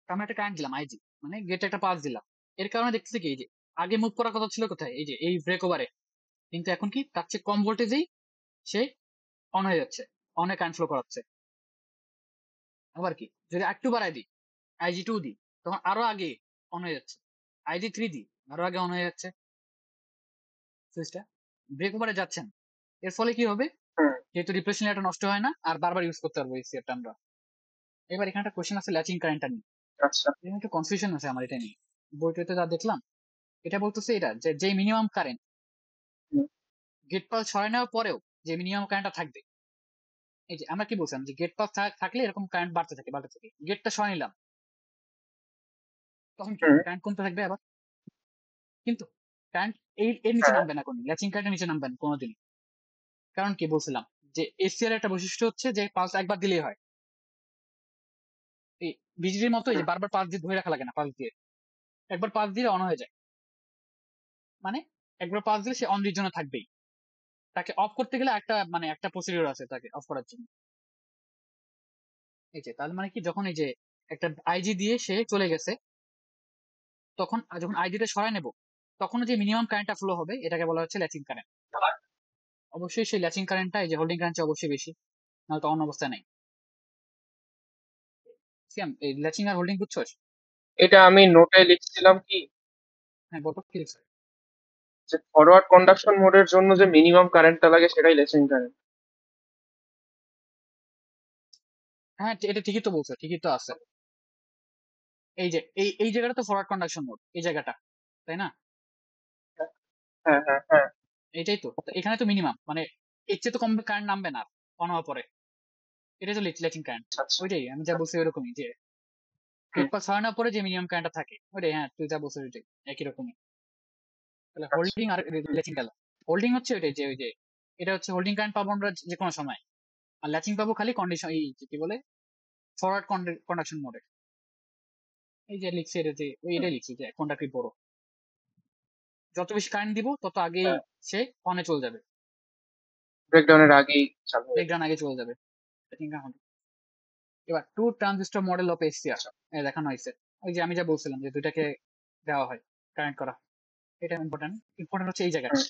আমরা একটা কারেন্ট দিলাম আইজি মানে গেটে একটা পাস দিলাম, এর কারণে দেখতেছি কি, এই যে আগে মুভ করার কথা ছিল কোথায়, এই যে এই ব্রেক ওভারে, কিন্তু এখন কি তার চেয়ে কম ভোল্টেজেই সে অন হয়ে যাচ্ছে, অনে কারেন্ট ফ্লো করাচ্ছে। আবার কি যদি একটু বাড়াই দিই, IG2 দিই, তখন আরো আগে অন হয়ে যাচ্ছে, IG3 দিই, আরো আগে অন হয়ে যাচ্ছে সুইচটা, ব্রেক ওভারে যাচ্ছেন। এর ফলে কি হবে, হুম। যেহেতু রিপ্লেসমেন্ট এটা নষ্ট হয় না, আর বারবার ইউজ করতে পারবো এই সেটটা আমরা। এবার এখানে একটা কোশ্চেন আছে ল্যাচিং কারেন্টটা নিয়ে, আচ্ছা। এখানে একটু কনফিউশন আছে আমার এটা নিয়ে। বইটাতে যা দেখলাম, এটা বলতেছে এটা যে মিনিমাম কারেন্ট হুম। গেট পাস সরাই নেওয়ার পরেও যে মিনিমাম কারেন্টটা থাকবে, এই যে আমরা কি বলছিলাম যে গেট পাস থাকলে এরকম কারেন্ট বাড়তে থাকে বাড়তে থাকে, গেটটা সরাই নিলাম, তখন কি হুম। কারেন্ট কমতে থাকবে আবার, কিন্তু কারেন্ট এর নিচে হ্যাঁ। নামবে না, কোনো ল্যাচিং কারেন্টের নিচে নামবে না কোনোদিনই। কারণ কি বলছিলাম যে এসিআর একটা বৈশিষ্ট্য হচ্ছে যে পালস একবার দিলেই হয়, এই বিজলির মতো এই হুম। যে বারবার পালস দিয়ে ধরে রাখা লাগে না, পালস দিয়ে একবার পালস দিলে অন হয়ে যায়, মানে একবার পালস দিলে সে অন জন্য থাকবেই, তাকে অফ করতে গেলে একটা মানে একটা প্রসিডিউর আছে তাকে অফ করার জন্য। এই যে তার মানে কি, যখন এই যে একটা আইজি দিয়ে সে চলে গেছে, তখন যখন আইজিটা সরাই নেব, তখন যে মিনিমাম কারেন্টটা ফ্লো হবে এটাকে বলা হচ্ছে ল্যাচিং কারেন্ট। অবশ্যই সেই ল্যাচিং কারেন্টটা এই যে হোল্ডিং কারেন্ট অবশ্যই বেশি, নাহলে তো অন অবস্থায় নাই। সিয়াম, এই ল্যাচিং আর হোল্ডিং বুঝছোস? এটা আমি নোটে লিখছিলাম কি, হ্যাঁ বলো কি লিখছো? যে ফরওয়ার্ড কন্ডাকশন মোডের জন্য যে মিনিমাম কারেন্টটা লাগে সেটাই লেসিং কারেন্ট। হ্যাঁ এটা ঠিকই তো বলছো, ঠিকই তো আছে। এই যে এই জায়গাটা তো ফরওয়ার্ড কন্ডাকশন মোড, এই জায়গাটা, তাই না? হ্যাঁ, হ্যাঁ, হ্যাঁ। এটাই তো, তো এখানে তো মিনিমাম মানে এর চেয়ে তো কম কারেন্ট নামবে না অন হওয়ার পরে, এটাই তো ল্যাচিং কারেন্ট। আচ্ছা। ওইটাই আমি যা বলছি ওইরকমই, যে হুম। গেট পাস সরানোর পরে যে মিনিমাম কারেন্টটা থাকে ওইটাই, হ্যাঁ তুই যা বলছিস ওইটাই একই রকমই। তাহলে আচ্ছা। হোল্ডিং আর হুম। ল্যাচিং গেল। হোল্ডিং হচ্ছে ওইটাই যে ওই যে এটা হচ্ছে হোল্ডিং কারেন্ট পাবো আমরা যে কোনো সময়, আর ল্যাচিং পাবো খালি কন্ডিশন, এই যে কি বলে ফরওয়ার্ড কন্ডাকশন মোডে। এই যে লিখছি এটা, যে ওই হুম। এটাই লিখছি যে কোনটা কি বড়, যত বেশি কারেন্ট দিব তত আগেই হ্যাঁ, সে অনে চলে যাবে, ব্রেকডাউনের আগেই চালু হয়ে ব্রেকডাউন আগে চলে যাবে। Latching current. এবার two transistor model of SCR যাচ্ছে। দেখানো হয়েছে। ওই যে আমি যা বলছিলাম যে দুইটাকে দেওয়া হয় কারেন্ট করা, এটা ইম্পর্টেন্ট। ইম্পর্টেন্ট হচ্ছে এই জায়গাটা, হুম।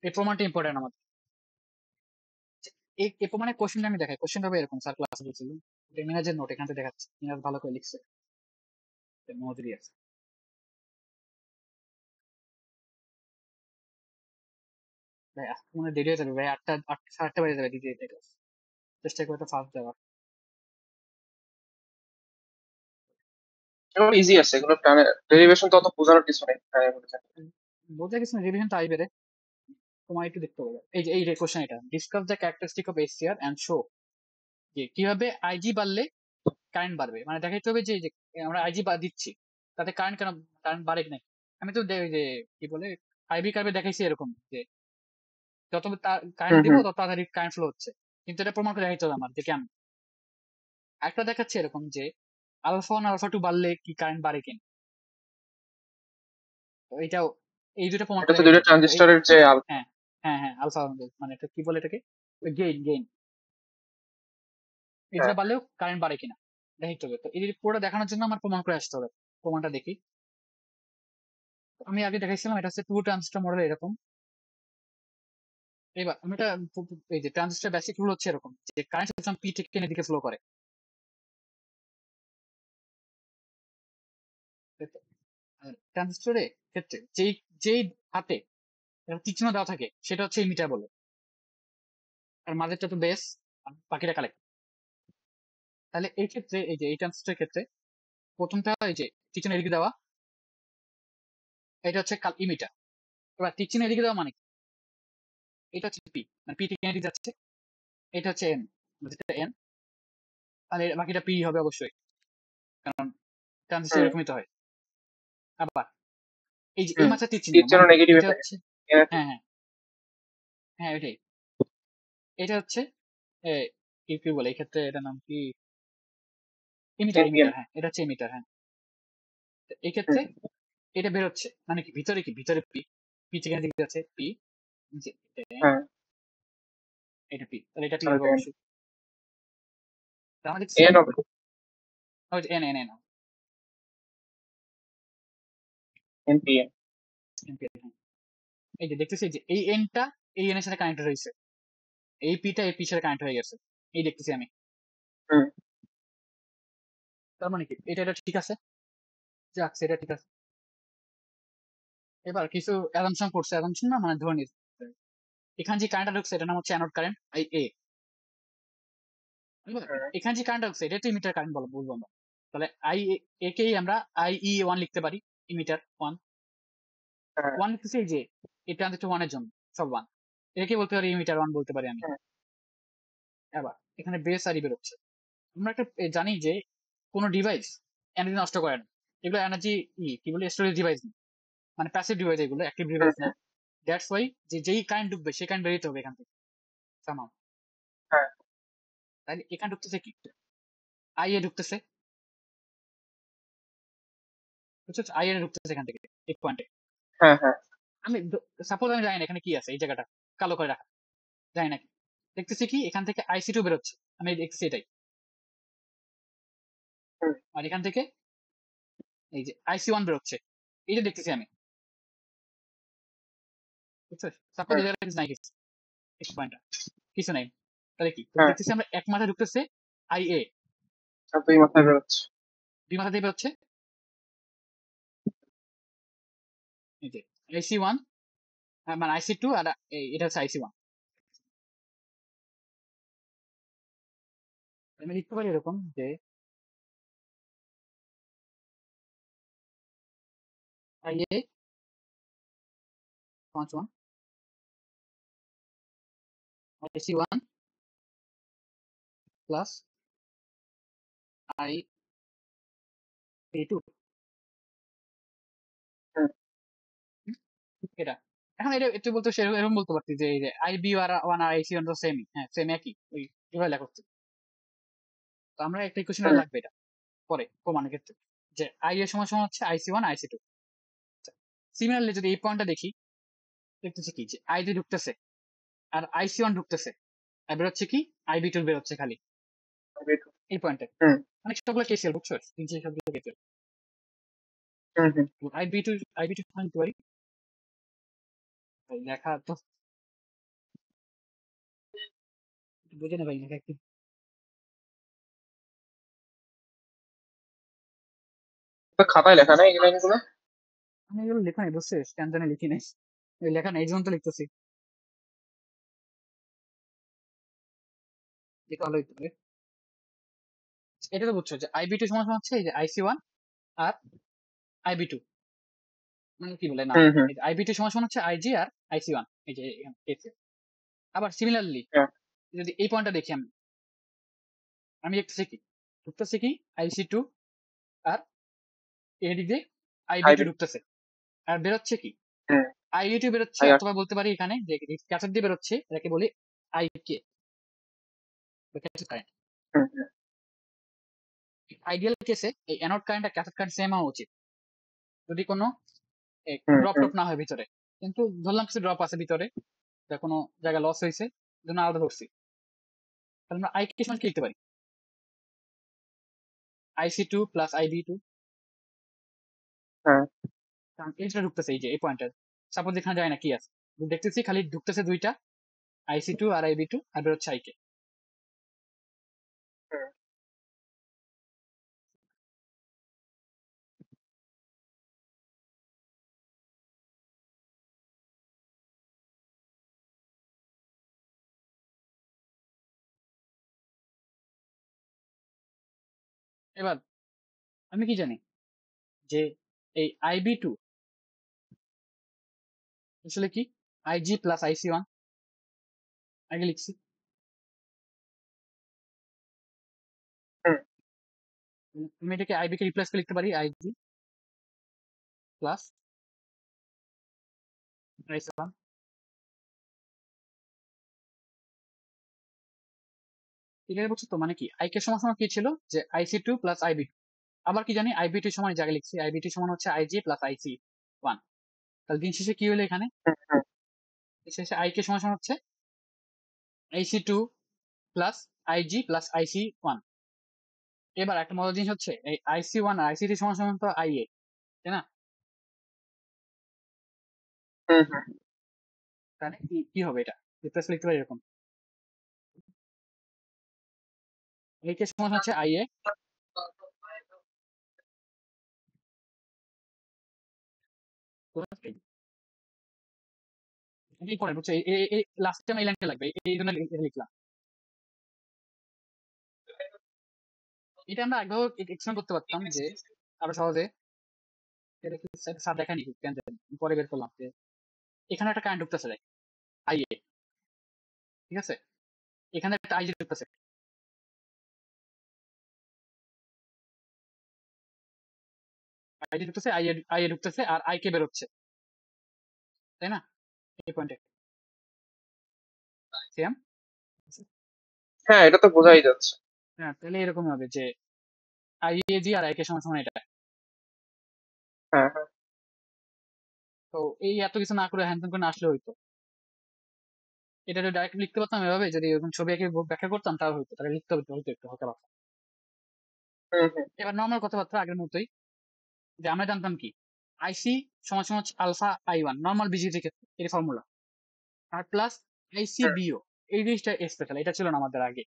এই প্রমাণটা ইম্পর্টেন্ট আমাদের। এই প্রমাণের কোশ্চেনটা আমি দেখাই, কোশ্চেনটা হবে এরকম, স্যার ক্লাসে বলছিল, মিনাজের নোট এখান থেকে দেখাচ্ছে, মিনাজ ভালো করে লিখছে, মজুরি আছে। ভাই আজকে মনে হয় দেরি হয়ে যাবে ভাই, 8টা বেজে যাবে দিদি, এটা চেষ্টা করে তো ফার্স্ট দেওয়ার। এগুলো ইজি আছে, এগুলো ডেরিভেশন তো অত বোঝানোর কিছু নেই, হ্যাঁ এগুলো জানি। বোঝা গেছে না, রিভিশন তো আইবে রে, তোমার একটু দেখতে হবে। এই যে এই কোশ্চেন, এটা discuss the characteristic of ACR and show যে কিভাবে আইজি বাড়লে কারেন্ট বাড়বে, মানে দেখাইতে হবে যে এই যে আমরা আইজি দিচ্ছি তাতে কারেন্ট কেন, কারেন্ট বাড়ে কি না। আমি তো ওই যে কি বলে আইবি কার্ভে দেখাইছি এরকম যে যত কারেন্ট হুম। দিব হুম। তত তাড়াতাড়ি কারেন্ট ফ্লো হচ্ছে, কিন্তু এটা প্রমাণ করে দেখাইতে হবে আমার যে কেন। একটা দেখাচ্ছে এরকম যে আলফা 1 আলফা 2 বাড়লে কি কারেন্ট বাড়ে কিনা, তো এইটাও, এই দুটো প্রমাণ এটা করে তো দেখাইতে দুইটা হবে তো এই। ট্রানজিস্টরের যে হ্যাঁ হ্যাঁ হ্যাঁ আলফা, মানে এটা কি বলে এটাকে, গেইন গেইন, এই দুটো হ্যাঁ। বাড়লেও কারেন্ট বাড়ে কিনা দেখাইতে হবে। তো এই পুরোটা দেখানোর জন্য আমার প্রমাণ করে আসতে হবে। প্রমাণটা দেখি, আমি আগে দেখাইছিলাম এটা হচ্ছে টু ট্রানজিস্টর মডেল এরকম। এবার আমি এটা এই যে ট্রানজিস্টর বেসিক রুল হচ্ছে এরকম যে কারেন্ট সবসময় পি থেকে এন দিকে ফ্লো করে। ট্রানজিস্টরের ক্ষেত্রে যেই যেই হাতে তীক্ষ্ণ দেওয়া থাকে সেটা হচ্ছে ইমিটার বলে, আর মাঝেরটা তো বেস, বাকিটা কালেক্ট। তাহলে এই ক্ষেত্রে এই যে এই ট্রানজিস্টরের ক্ষেত্রে প্রথমটা এই যে তীক্ষ্ণ এদিকে দেওয়া, এটা হচ্ছে ইমিটার। এবার তীক্ষ্ণ এদিকে দেওয়া মানে কি? এটা হচ্ছে পি, মানে পি থেকে এদিকে যাচ্ছে, এটা হচ্ছে এন, যেটা এন, তাহলে বাকিটা পি হবে অবশ্যই, কারণ ট্রানজিস্টর হুম। এরকমই তো হয়। আবার এই যে এই হুম। মাত্রা তীর চিহ্ন তীর যেন মানে কি, নেগেটিভে এটা থাকে। হচ্ছে, হ্যাঁ হ্যাঁ হ্যাঁ এটাই, এটা হচ্ছে এ, কি কি বলে এই ক্ষেত্রে এটার নাম কি, ইমিটার এনপিএন। ইমিটার, হ্যাঁ এটা হচ্ছে ইমিটার, হ্যাঁ। তো এই হুম। ক্ষেত্রে এটা বেরোচ্ছে মানে কি, ভিতরে কি, ভিতরে পি, পি থেকে দিকে যাচ্ছে পি, যে এন, হ্যাঁ। এটা পি, তাহলে এটা পি তাহলে হবে এটা অবশ্যই। তাহলে দেখছি এন হবে। N N N NPN. এই যে দেখতেছি যে এই এনটা এই এন এর সাথে কানেক্টেড হয়েছে, এই পিটা এই পির সাথে কানেক্ট হয়ে গেছে, এই দেখতেছি আমি। হুম। তার মানে কি এটা ঠিক আছে, যাক সেটা ঠিক আছে। এবার কিছু অ্যাজাম্পশন করছে, অ্যাজাম্পশন না মানে ধরে নিচ্ছে এখানে যে কারেন্টটা ঢুকছে এটা নাম হচ্ছে অ্যানোড কারেন্ট আই এ। হুম। এখানে যে কারেন্ট ঢুকছে এটা ইমিটার কারেন্ট বলবো আমরা। তাহলে আই এ কেই আমরা আই ই ওয়ান লিখতে পারি, ইমিটার ওয়ান। হ্যাঁ। ওয়ান লিখতেছি এই যে এটা হচ্ছে ওয়ানের জন্য, সব ওয়ান, একে বলতে পারি ইমিটার ওয়ান বলতে পারি আমি। হুম। এবার এখানে বেস আর ই বেরোচ্ছে। আমরা একটা জানি যে কোন ডিভাইস এনার্জি নষ্ট করে না, এগুলো এনার্জি কি বলে স্টোরেজ ডিভাইস না, মানে প্যাসিভ ডিভাইস, এগুলো অ্যাক্টিভ হুম। ডিভাইস না। দ্যাটস ওয়াই যে যেই কারেন্ট ঢুকবে সেই কারেন্ট বেরোতে হবে এখান থেকে সামাও। হ্যাঁ। তাহলে এখানে ঢুকতেছে কি, আই এ ঢুকতেছে, বুঝছো, আই এ ঢুকতেছে এখান থেকে এই পয়েন্টে। হ্যাঁ। হ্যাঁ। আমি সাপোজ আমি জানি না এখানে কি আছে, এই জায়গাটা কালো করে রাখা, জানি না কি, দেখতেছি কি এখান থেকে আইসি টু বেরোচ্ছে, আমি দেখছি এটাই। হুম। আর এখান থেকে এই যে আইসি ওয়ান বেরোচ্ছে, এইটা দেখতেছি আমি, বুঝছো। সাপোজ হুম। এই জায়গাটা কিছু নাই, কিছু এই পয়েন্টটা কিছু নাই, তাহলে কি হ্যাঁ। দেখতেছি আমরা এক মাথায় ঢুকতেছে আই এ, আর দুই মাথায় বেরোচ্ছে। দুই মাথা দিয়ে বেরোচ্ছে এই যে আইসি ওয়ান, মানে আইসি টু, আর এটা হচ্ছে আইসি ওয়ান। আমি লিখতে পারি এরকম যে I A one one, IC one plus I P two, hmm. এটা। এখন এটা একটু বলতে এরকম বলতে পারতি যে এই যে আই বি আর ওয়ান আর আইসি ওয়ান তো সেমই, হ্যাঁ সেম একই, ওই এভাবে লেখা হচ্ছে। তো আমরা একটা ইকুয়েশন হুম। লাগবে এটা পরে প্রমাণের ক্ষেত্রে, যে আই এর সমান সমান হচ্ছে আইসি ওয়ান আইসি টু। সিমিলারলি যদি এই পয়েন্টটা দেখি, দেখতেছি কি যে আই দিয়ে ঢুকতেছে আর আইসি ওয়ান ঢুকতেছে, আর বেরোচ্ছে কি আই বি টু বেরোচ্ছে খালি এই পয়েন্টে। হুম। অনেক সবগুলো কেসিএল, বুঝছো, তিন চার সবগুলো কেসিএল। হুম। হুম। আই বি টু নিতে পারি, ভাই লেখা তো বুঝে না ভাই লেখা কি। তো খাতায় লেখা নাই এই লাইনগুলো? আমি এগুলো লেখা নাই, বুঝছো, কেন জানি লিখি নাই, ওই লেখা নাই এই জন্য তো লিখতেছি, লেখা ভালো হইতে পারে। এটা তো বুঝছো যে আইবি টু সমান সমান হচ্ছে এই যে আইসি ওয়ান আর আইবি টু, মানে কি বলে না, হুম। হুম। এই যে আইবি টু সমান সমান হচ্ছে আইজি আর আইসি ওয়ান, এই যে এখানে কেসিএল। আবার সিমিলারলি হ্যাঁ। যদি এই পয়েন্টটা দেখি আমি, আমি দেখতেছি কি ঢুকতেছে কি আইসি টু, আর এদিক দিয়ে আইবি টু হাইব্রিড। ঢুকতেছে, আর বেরোচ্ছে কি হুম। আইবি টু বেরোচ্ছে, আই আর। অথবা বলতে পারি এখানে যে ক্যাসেট দিয়ে বেরোচ্ছে, এটাকে বলি আইকে, কারেন্ট। হুম। হুম। আইডিয়াল কেসে এই অ্যানোড কারেন্ট আর ক্যাথোড কারেন্ট সেম হওয়া উচিত, যদি কোনো হুম। ড্রপ হুম। টপ না হয় ভিতরে। কিন্তু ধরলাম কিছু ড্রপ আছে ভিতরে, যা কোনো জায়গায় লস হয়েছে, জন্য আলাদা ধরছি। তাহলে আমরা আই কে সমান কি লিখতে পারি, আইসি টু প্লাস আইবি টু, হ্যাঁ। কারণ এইটা ঢুকতেছে এই যে এই পয়েন্টটা, সাপোজ এখানে যায় না কি আছে, দেখতেছি খালি ঢুকতেছে দুইটা আইসি টু আর আইবি টু, আর বেরোচ্ছে আইকে। হুম। এবার আমি কি জানি যে এই আইবি টু আসলে কি আইজি প্লাস আইসি ওয়ান, আগে লিখছি। হুম। আমি এটাকে আইবি কে রিপ্লেস করে লিখতে পারি আইজি প্লাস আইসি ওয়ান। ঠিক আছে, বুঝছো তো, মানে কি আই কে সমান সমান কি ছিল যে আইসি টু প্লাস আইবি টু, আবার কি জানি আইবি টু সমান জায়গায় লিখছি আইবি টু সমান হচ্ছে আইজি প্লাস আইসি ওয়ান। তাহলে দিন শেষে কি হলো এখানে, হুম। হুম। শেষে আই কে সমান সমান হচ্ছে IC two plus IG plus IC one. এবার একটা মজার জিনিস হচ্ছে এই আইসি ওয়ান আর আইসি টু সমান সমান তো আই এ, তাই না। হুম হুম। তাহলে কি হবে এটা? রিপ্লেস লিখতে পারি এরকম, এই কে সমান হচ্ছে আই এ, এই পরে বুঝছো, এই লাস্ট টাইম এই লাইনটা লাগবে, এই জন্য এটা লিখলাম। এটা আমরা আগেও এক্সপ্লেন করতে পারতাম যে আরো সহজে, এটা কি স্যার দেখায়নি কেন জানি, পরে বের করলাম যে এখানে একটা কারেন্ট ঢুকতেছে দেখ, আই এ, ঠিক আছে, এখানে একটা আই ঢুকতেছে, আই ঢুকতেছে, আই এ ঢুকতেছে, আর আই কে বেরোচ্ছে, তাই না? এই পয়েন্টে সেম। হ্যাঁ, এটা তো বোঝাই যাচ্ছে। হ্যাঁ, তাহলে এরকম হবে যে I A G R I K সমান সমান এটা। হ্যাঁ হ্যাঁ। তো এই এত কিছু না করে হ্যান্ড করে না আসলে হইতো, এটা ডাইরেক্ট লিখতে পারতাম এভাবে, যদি এরকম ছবি এঁকে ব্যাখ্যা করতাম তাও হইতো, তাহলে লিখতে হতো হয়তো একটু হালকা পাতলা। হুম হুম। এবার নর্মাল কথাবার্তা আগের মতোই, যে আমরা জানতাম কি আইসি সমান সমান আলফা আই ওয়ান নর্মাল বিজিটি ক্ষেত্রে এর ফর্মুলা, আর প্লাস আইসি হুম বিও, এই জিনিসটা স্পেশাল, এটা ছিল না আমাদের আগে,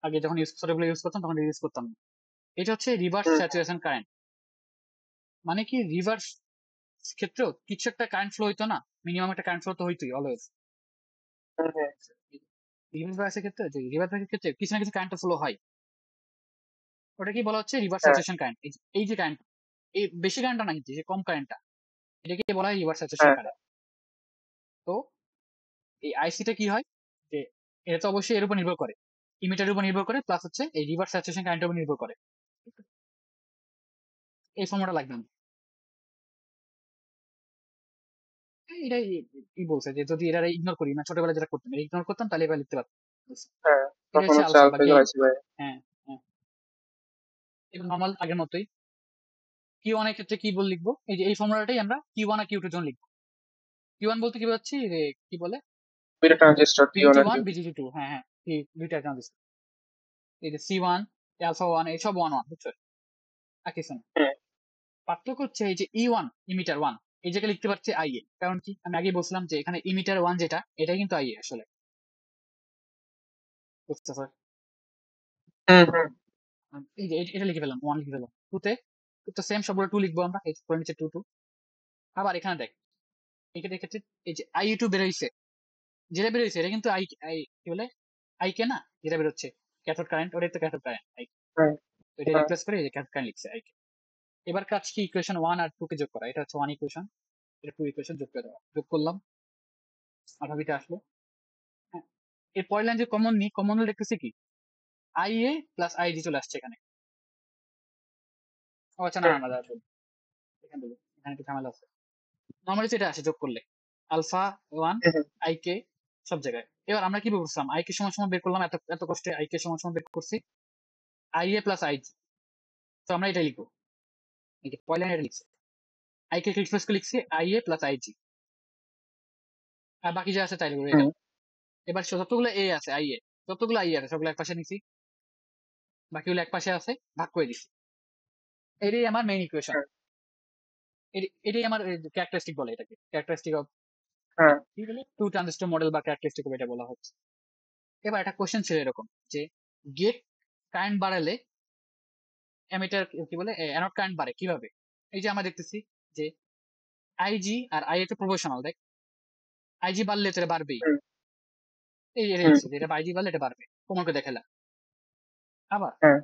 আগে যখন ছোটগুলো ইউজ করতাম তখন ইউজ করতাম না। এটা হচ্ছে রিভার্স হুম স্যাচুরেশন কারেন্ট, মানে কি রিভার্স ক্ষেত্রেও কিছু একটা কারেন্ট ফ্লো হইতো না, মিনিমাম একটা কারেন্ট ফ্লো তো হইতোই অলওয়েজ। হুম হুম। রিভার্স বায়াসের ক্ষেত্রে, যে রিভার্স বায়াসের ক্ষেত্রে কিছু না কিছু কারেন্ট ফ্লো হয়, ওটা কি বলা হচ্ছে রিভার্স হ্যাঁ স্যাচুরেশন কারেন্ট। এই যে কারেন্ট, এই বেশি কারেন্টটা না কিন্তু, যে কম কারেন্টটা, এটাকে বলা হয় রিভার্স স্যাচুরেশন হ্যাঁ। কারেন্ট। তো এই আইসিটা কি হয়, যে এটা তো অবশ্যই এর উপর নির্ভর করে, ইমিটারের উপর নির্ভর করে, প্লাস হচ্ছে এই রিভার্স স্যাচুরেশন কারেন্টের উপর নির্ভর করে। এই ফর্মুলাটা লাগবে না। এটাই কি বলছে, যে যদি এটা ইগনোর করি, না ছোটবেলায় যেটা করতাম ইগনোর করতাম, তাহলে এবার লিখতে পারতাম। হ্যাঁ, এটা তখন হচ্ছে হচ্ছে আলফা বা alpha equal gain. IC by. হ্যাঁ, হ্যাঁ, এবং নর্মাল আগের মতোই কিউ ওয়ান এর ক্ষেত্রে কি বল লিখবো, এই যে এই ফর্মুলাটাই আমরা কিউ ওয়ান আর কিউ টু জন্য লিখবো। কিউ ওয়ান বলতে কি বোঝাচ্ছি, যে কি বলে, বিটা ট্রানজিস্টর টি ওয়ান বিজিটি আর ওয়ান টি টু। বিজিটি টু, হ্যাঁ হ্যাঁ, দুইটা ট্রানজিস্টর, এই যে সি ওয়ান আলফা ওয়ান এইসব ওয়ান ওয়ান, বুঝছো, একই সঙ্গে। হুম পার্থক্য হচ্ছে এই যে ই ওয়ান ইমিটার ওয়ান, এই জায়গায় লিখতে পারছি আই এ, কারণ কি আমি আগে বলছিলাম যে এখানে ইমিটার ওয়ান যেটা, এটাই কিন্তু আই এ আসলে, বুঝতে স্যার। হুম হুম। এই যে এটা লিখে ফেলাম, ওয়ান লিখে ফেলাম, টুতে তো সেম সবগুলো টু লিখবো আমরা, এই করে নিচ্ছে টু টু। আবার এখানে দেখ, এখানে ক্ষেত্রে এই যে আই টু বেরোইছে, যেটা বেরোইছে এটা কিন্তু আই আই কি বলে, আই কে না, যেটা বেরোচ্ছে ক্যাথোড কারেন্ট, ওটাই তো ক্যাথোড কারেন্ট আই, হ্যাঁ তো এটা হ্যাঁ। রিপ্লেস করে এই যে ক্যাথোড কারেন্ট লিখছে আই কে। এবার কাজ কি, ইকুয়েশন ওয়ান আর টু কে যোগ করা, এটা হচ্ছে ওয়ান ইকুয়েশন, এটা টু ইকুয়েশন যোগ করে দেওয়া, যোগ করলাম, আঠাবিটা আসলো। হ্যাঁ, এর পরের লাইন যে কমন নিই, কমন লিখতেছি কি আই এ প্লাস আই জি চলে আসছে এখানে। ও আচ্ছা, না হুম না না, এখানে দেবো, এখানে একটু ঝামেলা আছে। নর্মালি যেটা আসে যোগ করলে alpha one hmm hmm. I কে সব জায়গায়। এবার আমরা কি বের করছিলাম, আই কে সমান সমান বের করলাম, এত এত কষ্টে আই কে সমান সমান বের করছি, আই এ প্লাস আই জি, তো আমরা এটা লিখবো, এই যে পয়লা এটা লিখছি, আই কে রিপ্লেস করে লিখছি I A plus I G, আর বাকি যা আছে তাই লিখবো এটা। হুম এবার যতগুলো এ আছে আই এ, যতগুলো আই আছে সবগুলো এক পাশে নিছি, বাকিগুলো এক পাশে আছে, ভাগ করে দিছি। এটাই আমার মেইন ইকুয়েশন, হুম। এটাই আমার ক্যারেক্টারিস্টিক বলে, এটাকে ক্যারেক্টারিস্টিক অফ হ্যাঁ কি বলে টু ট্রানজিস্টর মডেল বা ক্যারেক্টারিস্টিক অফ এটা বলা হচ্ছে। এবার একটা কোশ্চেন ছিল এরকম, যে গেট কারেন্ট বাড়ালে এমিটার কি বলে অ্যানোড কারেন্ট বাড়ে কিভাবে। এই যে আমরা দেখতেছি যে আইজি আর আই এর প্রপোর্শনাল, দেখ আইজি বাড়লে তো এটা বাড়বেই, হুম এই এটা হুম। লিখছে যে এটা আইজি বাড়লে এটা বাড়বে, প্রমাণকে দেখালাম। আবার হ্যাঁ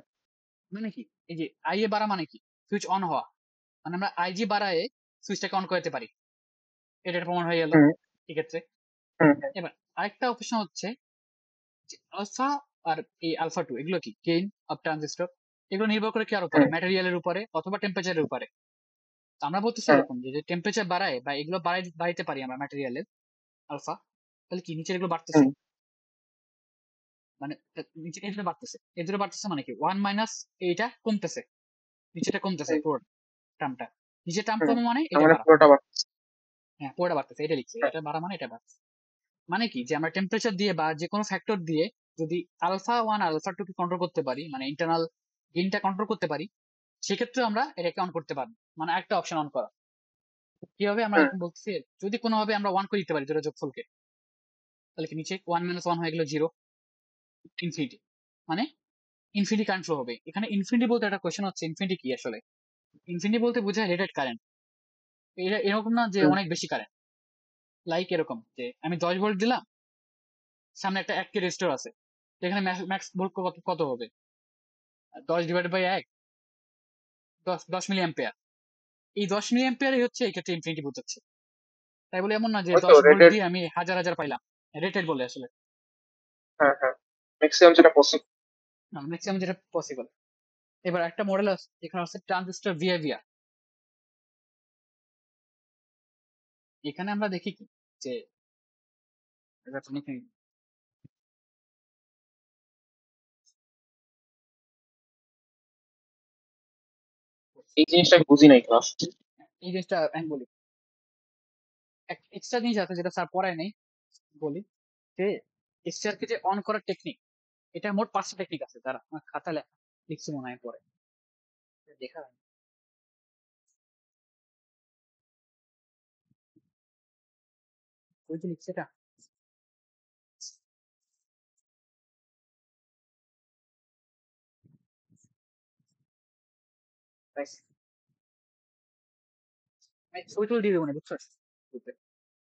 মানে কি, এই যে আই এ বাড়া মানে কি, সুইচ অন হওয়া, মানে আমরা আইজি বাড়ায় সুইচটাকে অন করতে পারি, এটা একটা প্রমাণ হয়ে গেল হুম এক্ষেত্রে। হুম। এবার আরেকটা অপশন হচ্ছে যে আলফা আর এই আলফা টু, এগুলো কি গেইন অফ ট্রানজিস্টর, এগুলো নির্ভর করে কার উপরে, হুম। ম্যাটেরিয়ালের উপরে অথবা টেম্পারেচারের উপরে। তো আমরা বলতেছি হ্যাঁ এরকম যে টেম্পারেচার বাড়ায় বা এগুলো বাড়াইতে পারি আমরা ম্যাটেরিয়ালের আলফা, তাহলে কি নিচের এগুলো বাড়তেছে, হুম মানে নিচে এগুলো বাড়তেছে, এগুলো বাড়তেছে মানে কি ওয়ান মাইনাস এইটা কমতেছে, নিচেটা কমতেছে হুম পুরো টার্মটা, নিচে টার্ম হুম। কমে মানে তার এটা মানে বাড়া, পুরোটা বাড়ছে। হ্যাঁ পুরোটা বাড়তেছে, এটা লিখছে, হ্যাঁ এটা বাড়া মানে এটা বাড়ছে। মানে কি, যে আমরা টেম্পারেচার দিয়ে বা যে কোনো ফ্যাক্টর দিয়ে যদি alpha one alpha to K control করতে পারি, মানে ইন্টারনাল গেইনটা কন্ট্রোল করতে পারি, সেক্ষেত্রে আমরা এটাকে অন করতে পারবো, মানে একটা অপশন অন করা। কিভাবে আমরা হুম এখন বলতেছি, যদি কোনোভাবে আমরা 1 করে দিতে পারি দুটো যোগফলকে, তাহলে কি নিচে 1 - 1 হয়ে গেল 0, ইনফিনিটি, মানে ইনফিনিটি কারেন্ট ফ্লো হবে। এখানে ইনফিনিটি বলতে একটা কোয়েশ্চেন হচ্ছে, ইনফিনিটি কি আসলে? ইনফিনিটি বলতে বোঝায় রেটেড কারেন্ট। এটা এরকম না যে হুম অনেক বেশি কারেন্ট, লাইক এরকম যে আমি 10 ভোল্ট দিলাম, সামনে একটা 1 কে রেজিস্টার আছে, তো এখানে ম্যাক্স ভোল্ট কত কত হবে? 10/1, 10 মিলি অ্যাম্পিয়ার। এই 10 মিলি অ্যাম্পিয়ারই হচ্ছে এই ক্ষেত্রে ইনফিনিটি বোঝাচ্ছে। তাই বলে এমন না যে ওই তো 10 ভোল্ট রেটেড। দিয়ে আমি হাজার হাজার পাইলাম, রেটেড বলে আসলে হ্যাঁ হ্যাঁ, ম্যাক্সিমাম যেটা পসিবল। ম্যাক্সিমাম যেটা পসিবল। এবার একটা মডেল আছে এখানে আছে ট্রানজিস্টর বিহেভিয়ার। এখানে আমরা দেখি কি যে এই জিনিসটা আমি বুঝি নাই ক্লাস। এই জিনিসটা আমি বলি, এক্সট্রা জিনিস আছে যেটা স্যার পড়ায় নেই, বলি যে এসটিআর কে যে অন করার টেকনিক, এটা মোট 5টা টেকনিক আছে, যারা আমার খাতা লিখছি মনে হয় পরে দেখা হয়। ওই যে লিখছে এটা, ছবি তুলে দিয়ে দেবো না, বুঝছো? হুম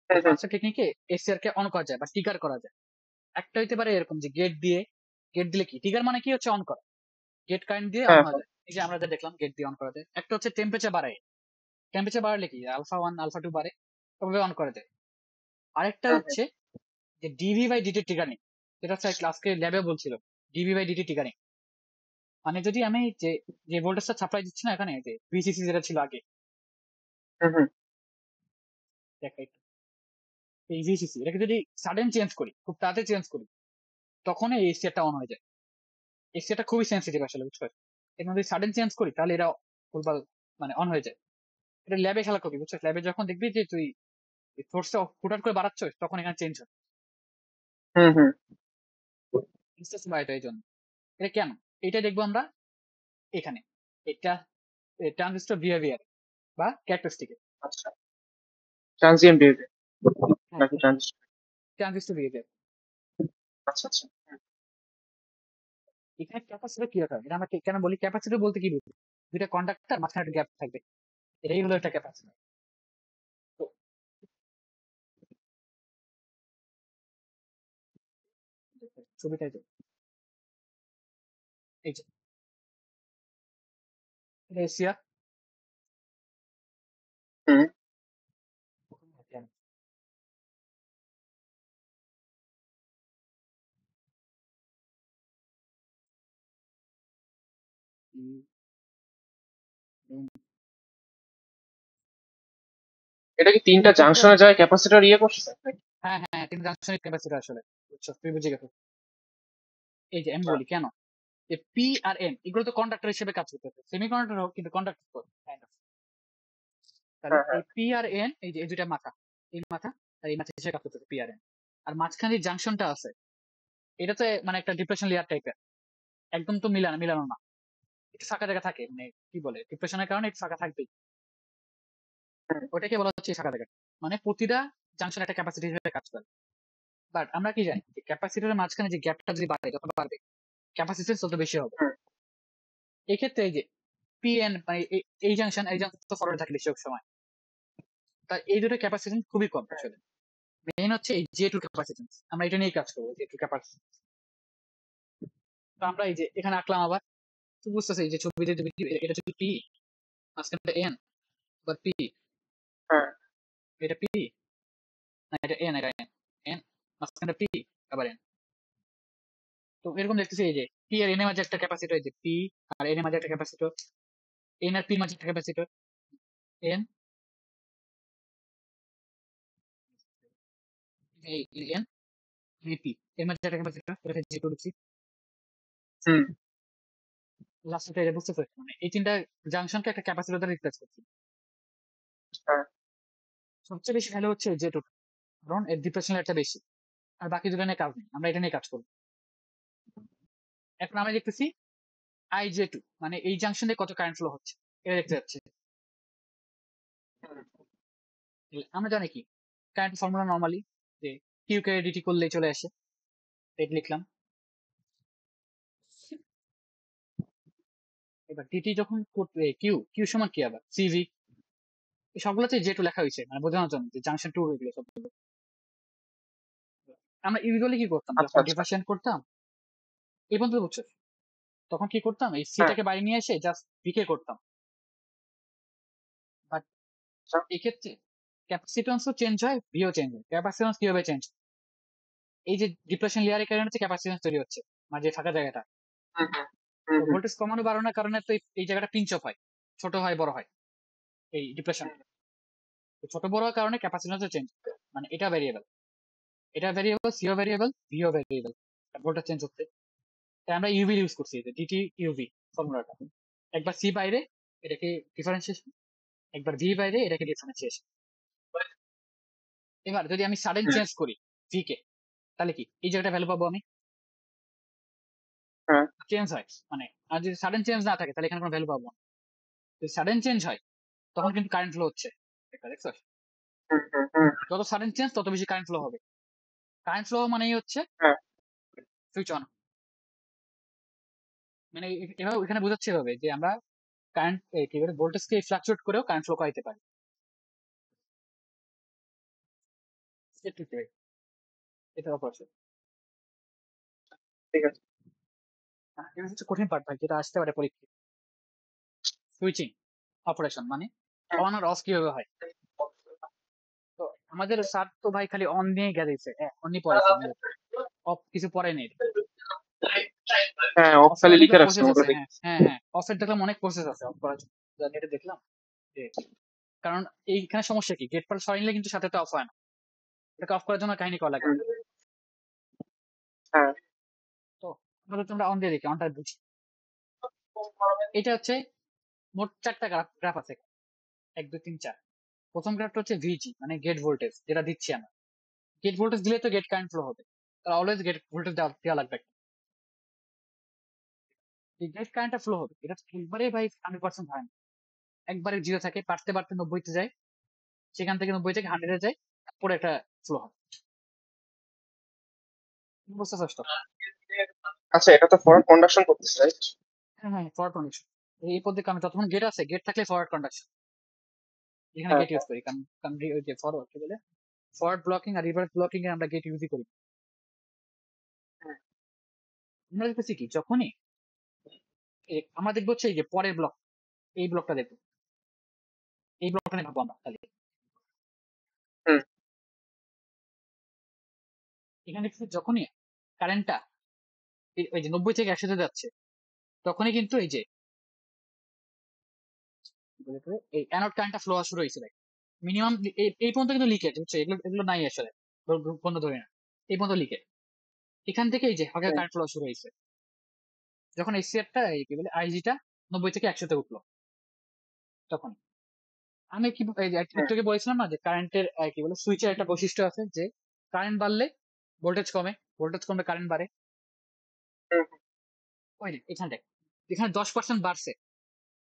এই হুম 5টা টেকনিকে এসটিআর কে অন করা যায় বা ট্রিগার করা যায়। একটা হইতে পারে এরকম যে গেট দিয়ে, গেট দিলে কি ট্রিগার মানে কি হচ্ছে অন করা, গেট কারেন্ট দিয়ে অন হ্যাঁ হয়ে হ্যাঁ যায়। এই যে আমরা যা দেখলাম গেট দিয়ে অন করা যায়। একটা হচ্ছে টেম্পারেচার বাড়ায়, টেম্পারেচার বাড়ালে কি α1 α2 বাড়ে, তবে অন করা যায়। আরেকটা হুম হুম হচ্ছে যে ডিভি বাই ডিটি ট্রিগারিং, যেটা স্যার ক্লাসকে ল্যাবে বলছিল, ডিভি বাই ডিটি ট্রিগারিং। মানে যদি আমি যে যে ভোল্টেজটা সাপ্লাই দিচ্ছি না এখানে, যে ভিসিসি যেটা ছিল আগে, হুম হুম দেখাই এই ভিসিসি, এটাকে যদি সাডেন চেঞ্জ করি, খুব তাড়াতাড়ি চেঞ্জ করি, তখন এই এসিআরটা অন হয়ে যায়। এসিআরটা খুবই সেন্সিটিভ আসলে, বুঝছো? এটা যদি সাডেন চেঞ্জ করি তাহলে এটা ভুলভাল মানে অন হয়ে যায়। এটা ল্যাবে খেলা করবি, বুঝছো? ল্যাবে যখন দেখবি যে তুই ফোর্সটা হুটহাট করে বাড়াচ্ছ, তখন এখানে চেঞ্জ হয়, হুম হুম। ইনস্ট্যান্স বাড়ায় এই জন্য। এটা কেন? এটা দেখবো আমরা এখানে, এটা ট্রানজিস্টর বিহেভিয়ার বা ক্যারেক্টারিস্টিক। আচ্ছা, ট্রানজিয়েন্ট বিহেভিয়ার হ্যাঁ, নাকি ট্রানজিস্টর? Transistor behaviour. আচ্ছা আচ্ছা। এখানে ক্যাপাসিটর কি রকম, এটা আমরা কেন বলি ক্যাপাসিটর বলতে কি বুঝি? দুইটা কন্ডাক্টর, মাঝখানে একটা গ্যাপ থাকবে, এটাই হলো একটা ক্যাপাসিটর। তো ছবিটাই তো, এই যে এটা এশিয়া। হুম। এটা কি তিনটা ইনপুটটা, জাংশনে যায় ক্যাপাসিটর ইয়ে করছে নাকি? হ্যাঁ হ্যাঁ, তিন জাংশনের ক্যাপাসিটর আসলে, বুঝছো? তুমি বুঝে গেছো। এই যে আমি আচ্ছা। বলি কেন, যে পি আর এন এগুলো তো কন্ডাক্টর হিসেবে কাজ করতেছে, সেমি কন্ডাক্টর হোক কিন্তু কন্ডাক্টর। তাহলে হ্যাঁ এই হ্যাঁ। পি আর এন, এই যে এই দুইটা মাথা, এই মাথা আর এই মাথা হিসেবে কাজ করতেছে পি আর এন। আর মাঝখানে যে জাংশনটা আছে, এটা তো মানে একটা ডিপ্রেশন লেয়ার টাইপের, একদম তো মিলানো মিলানো না, একটু ফাঁকা জায়গা থাকে, মানে কি বলে ডিপ্রেশনের কারণে একটু ফাঁকা থাকবেই, হুম ওটাকে বলা হচ্ছে ফাঁকা জায়গা। মানে প্রতিটা জাংশন একটা ক্যাপাসিটি হিসেবে কাজ করে। বাট আমরা কি জানি যে ক্যাপাসিটরের মাঝখানে যে গ্যাপটা যদি বাড়ে, যত বাড়বে ক্যাপাসিটেন্স তত বেশি হবে। হুম এই ক্ষেত্রে এই যে পিএন মানে এই জাংশন তো ফরওয়ার্ড থাকে বেশিরভাগ সময়, তাই এই দুটো ক্যাপাসিটেন্স খুবই কম আসলে। মেইন হচ্ছে এই জে টু ক্যাপাসিটেন্স, আমরা এটা নিয়ে কাজ করবো, জে টু ক্যাপাসিটেন্স। তো আমরা এই যে এখানে আঁকলাম আবার, তো বুঝতেছে এই যে ছবিতে এটা হচ্ছে পি, মাঝখানে এন, আবার পি, হ্যাঁ। এটা পি, না এটা এন, এটা এন, এন মাঝখানে পি, আবার এন। তো এরকম দেখতেছি এই যে পি আর এন এর মাঝে একটা ক্যাপাসিটর, এই যে পি আর এন এর মাঝে একটা ক্যাপাসিটর, এন আর পির মাঝে একটা ক্যাপাসিটর, এন, এই এন, এই পি এর মাঝে একটা ক্যাপাসিটর, এটা যে করছি হুম। লাস্টে এটা বুঝতে পারছি, মানে এই তিনটা জাংশনকে একটা ক্যাপাসিটর দ্বারা রিপ্লেস করছি। হ্যাঁ। সবচেয়ে বেশি ভ্যালু হচ্ছে জে টু, কারণ এর ডিপ্রেশন রেটটা বেশি। আর বাকি দুটো নিয়ে কাজ নেই, আমরা এটা নিয়ে কাজ করবো। এখন আমরা দেখতেছি আই জে টু, মানে এই জাংশনে কত কারেন্ট ফ্লো হচ্ছে এটা দেখতে যাচ্ছে। আমরা জানি কি কারেন্ট ফর্মুলা নর্মালি যে কিউ কে ডিটি করলেই চলে আসে, এটা লিখলাম। এবার ডিটি যখন কিউ কিউ সমান কি আবার সিভি, সবগুলোতে যেটু লেখা হয়েছে মানে বোঝানোর জন্য যে জাংশন টু এগুলো সবগুলো। আমরা ইউজুয়ালি কি করতাম আচ্ছা যখন আচ্ছা। ডিফারেন্সিয়েট করতাম, এই পর্যন্ত বুঝছো, তখন কি করতাম এই হ্যাঁ। সিটাকে বাইরে নিয়ে এসে জাস্ট ভিকে করতাম। বাট আচ্ছা। এক্ষেত্রে ক্যাপাসিট্যান্সও চেঞ্জ হয়, ভিও চেঞ্জ হয়। ক্যাপাসিট্যান্স কিভাবে চেঞ্জ? এই যে ডিপ্রেশন লেয়ারের কারণে হচ্ছে ক্যাপাসিট্যান্স তৈরি হচ্ছে, মানে যে ফাঁকা জায়গাটা। হুম হুম হুম তো হুম ভোল্টেজ কমানো বাড়ানোর কারণে তো এই জায়গাটা পিঞ্চ অফ হয়, ছোট হয় বড় হয় এই ডিপ্রেশন। হুম। ছোট বড় হওয়ার কারণে ক্যাপাসিট্যান্সও চেঞ্জ, মানে এটা ভ্যারিয়েবল, এটা variable, CO variable, VO variable, voltage change হচ্ছে। তাই আমরা ইউভি ইউজ করছি, যে ডিটি ইউভি ফর্মুলাটা। একবার সি বাইরে এটাকে ডিফারেন্সিয়েশন, একবার ভি বাইরে এটাকে ডিফারেন্সিয়েশন। এবার যদি আমি সাডেন হুম। চেঞ্জ করি ভি কে, তাহলে কি এই জায়গাটা ভ্যালু পাবো আমি? হ্যাঁ। চেঞ্জ হয় মানে, আর যদি সাডেন চেঞ্জ না থাকে তাহলে এখানে কোনো ভ্যালু পাবো না। যদি সাডেন চেঞ্জ হয় তখন কিন্তু কারেন্ট ফ্লো হচ্ছে, দেখছো? হুম হুম হুম। যত সাডেন চেঞ্জ তত বেশি কারেন্ট ফ্লো হবে। কারেন্ট ফ্লো মানেই হচ্ছে হ্যাঁ। Switch on. মানে এভাবে এখানে বোঝাচ্ছে হবে যে আমরা কারেন্ট কি বলে ভোল্টেজকে ফ্লাকচুয়েট করেও কারেন্ট ফ্লো করাইতে পারি। এটা অপারেশন, ঠিক আছে। এটা হচ্ছে কঠিন পার্ট ভাই, যেটা আসতে পারে পরীক্ষা। সুইচিং অপারেশন মানে হুম। অন আর অফ কিভাবে হয়। তো আমাদের স্যার তো ভাই খালি অন নিয়ে গেছে, অনই পড়াইছে, অফ কিছু পড়ে নেই। হ্যাঁ, অফ অফের খালি লিখে অনেকগুলো রাখছে প্রসেস ওগুলো আছে, দেখি। হ্যাঁ হ্যাঁ হ্যাঁ, অফের দেখলাম অনেক প্রসেস আছে অফ করার জন্য, এটা দেখলাম যে কারণ এইখানে সমস্যা কি, গেট পার সরাইলে কিন্তু সাথে তো অফ হয় না, এটাকে অফ করার জন্য কাহিনী করা লাগে। হুম। হ্যাঁ। তো আমরা তোমরা অন দিয়ে দেখি, অনটা বুঝি। এটা হচ্ছে মোট 4টা গ্রাফ আছে, 1 2 3 4। প্রথম গ্রাফটা হচ্ছে ভিজি মানে গেট ভোল্টেজ, যেটা দিচ্ছি আমরা। গেট ভোল্টেজ দিলে তো গেট কারেন্ট ফ্লো হবে, তাহলে অলওয়েজ গেট ভোল্টেজ দেওয়া লাগবে। এই গেট কারেন্টটা ফ্লো হবে, এটা একবারে ভাই 100% হয় না, একবারে জিরো থাকে, বাড়তে বাড়তে 90-তে যায়, সেখান থেকে 90 থেকে 100-এ যায়, তারপরে একটা ফ্লো হয়। বুঝতে পারছো? আচ্ছা, এটা তো ফরওয়ার্ড কন্ডাকশন করতেছে, রাইট? হ্যাঁ হ্যাঁ, ফরওয়ার্ড কন্ডাকশন। এই পদ্ধতি কারণে যতক্ষণ গেট আছে, গেট থাকলে ফরওয়ার্ড কন্ডাকশন, এখানে হ্যাঁ গেট ইউজ হ্যাঁ। করি কারণ কারণ ওই যে ফরওয়ার্ড কি বলে, ফরওয়ার্ড ব্লকিং আর রিভার্স ব্লকিং এ আমরা গেট ইউজই করি। হুম আমরা দেখতেছি কি যখনই আমরা দেখবো হচ্ছে এই যে পরের ব্লক, এই ব্লকটা দেখবো, এই ব্লকটা নিয়ে ভাববো আমরা খালি। হুম এখানে দেখছি যখনই কারেন্টটা ওই যে 90 থেকে 100-তে যাচ্ছে, তখনই কিন্তু এই যে কি বলে এটাকে, এই অ্যানোড কারেন্টটা ফ্লো শুরু হয়েছে। মিনিমাম এই পর্যন্ত কিন্তু লিকেজ হচ্ছে, এগুলো এগুলো নাই আসলে, বন্ধ ধরে না, এই পর্যন্ত লিকেজ। এখান থেকে এই যে হালকা হুম কারেন্ট ফ্লো শুরু হয়েছে, যখন এই সিয়ারটা এই কি বলে আইজিটা 90 থেকে 100-তে উঠলো, তখন আমি কি এই যে হুম একটু আগে বলেছিলাম না যে কারেন্টের কি বলে সুইচের একটা বৈশিষ্ট্য আছে যে কারেন্ট বাড়লে ভোল্টেজ কমে, ভোল্টেজ কমলে কারেন্ট বাড়ে। হুম ওই যে এখানে দেখ, এখানে 10% বাড়ছে,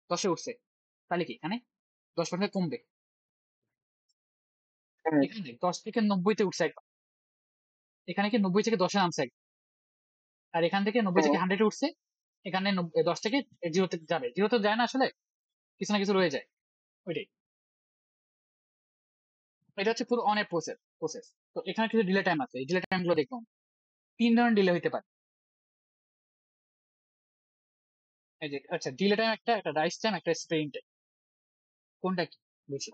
10-এ উঠছে, তাহলে কি এখানে 10% কমবে। হুম এখানে দেখ 10 থেকে 90-তে উঠছে একবার, এখানে কি 90 থেকে 10-এ নামছে একবার, আর এখান থেকে 90 হুম থেকে 100-এ উঠছে, এখানে 10 থেকে 0-তে যাবে, 0-তে যায় না আসলে, কিছু না কিছু রয়ে যায়, ওইটাই। এটা হচ্ছে পুরো অনেক প্রসেস। তো এখানে কিছু ডিলে টাইম আছে, এই ডিলে টাইম গুলো দেখবো। 3 ধরনের ডিলে হইতে পারে। এই যে আচ্ছা, ডিলে টাইম একটা, একটা রাইস টাইম, একটা স্প্রেইং টাইম, কোনটা কি বেশি?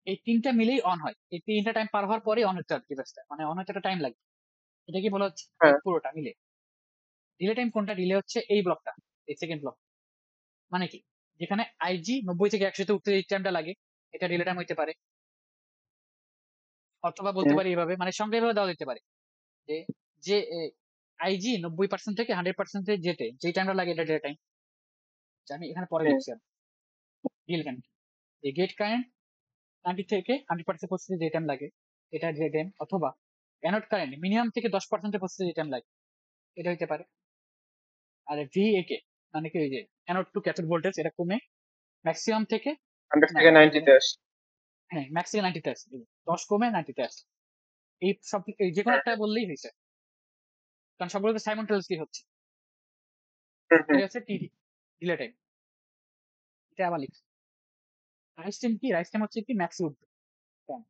এই তিনটা মিলেই অন হয়, এই তিনটা টাইম পার হওয়ার পরে অন হচ্ছে আর ডিভাইসটা, মানে অন হতে একটা টাইম লাগবে, এটা কি বলা হচ্ছে এই হ্যাঁ। পুরোটা মিলে। ডিলে টাইম কোনটা? ডিলে হচ্ছে এই ব্লকটা, এই সেকেন্ড ব্লক। মানে কি, যেখানে আইজি 90 থেকে 100-তে উঠতে এই টাইমটা লাগে, এটা ডিলে টাইম হইতে পারে। অথবা বলতে হুম পারি এভাবে, মানে সংখ্যা এভাবে দেওয়া যেতে পারে যে যে আইজি 90% থেকে 100% যেতে যে টাইমটা লাগে, এটা ডিলে টাইম। আমি এখানে পরে হুম লিখছি আর ডিলে টাইম, যে গেট কারেন্ট 90 থেকে 100% পৌঁছতে যে টাইম লাগে, এটা ডিলে টাইম। অথবা অ্যানোড কারেন্ট মিনিমাম থেকে 10% পৌঁছতে যে টাইম লাগে, এটা হইতে পারে। আর ভিএকে মানে কি, ওই যে অ্যানোড টু ক্যাথোড ভোল্টেজ এটা কমে ম্যাক্সিমাম থেকে 100 না থেকে কি বলে 90-তে আসে। হ্যাঁ ম্যাক্স থেকে 90 তে আসছে, 10 কমে 90 তে আসছে। এই সব এই যে কোনো একটা বললেই হয়েছে, কারণ সবগুলো তো সাইমultaneously হচ্ছে। এটা হচ্ছে টিডি, ডিলে টাইম। এটা আবার লিখছি। রাইস টাইম কি? রাইস টাইম হচ্ছে কি ম্যাক্সে উঠবে কম।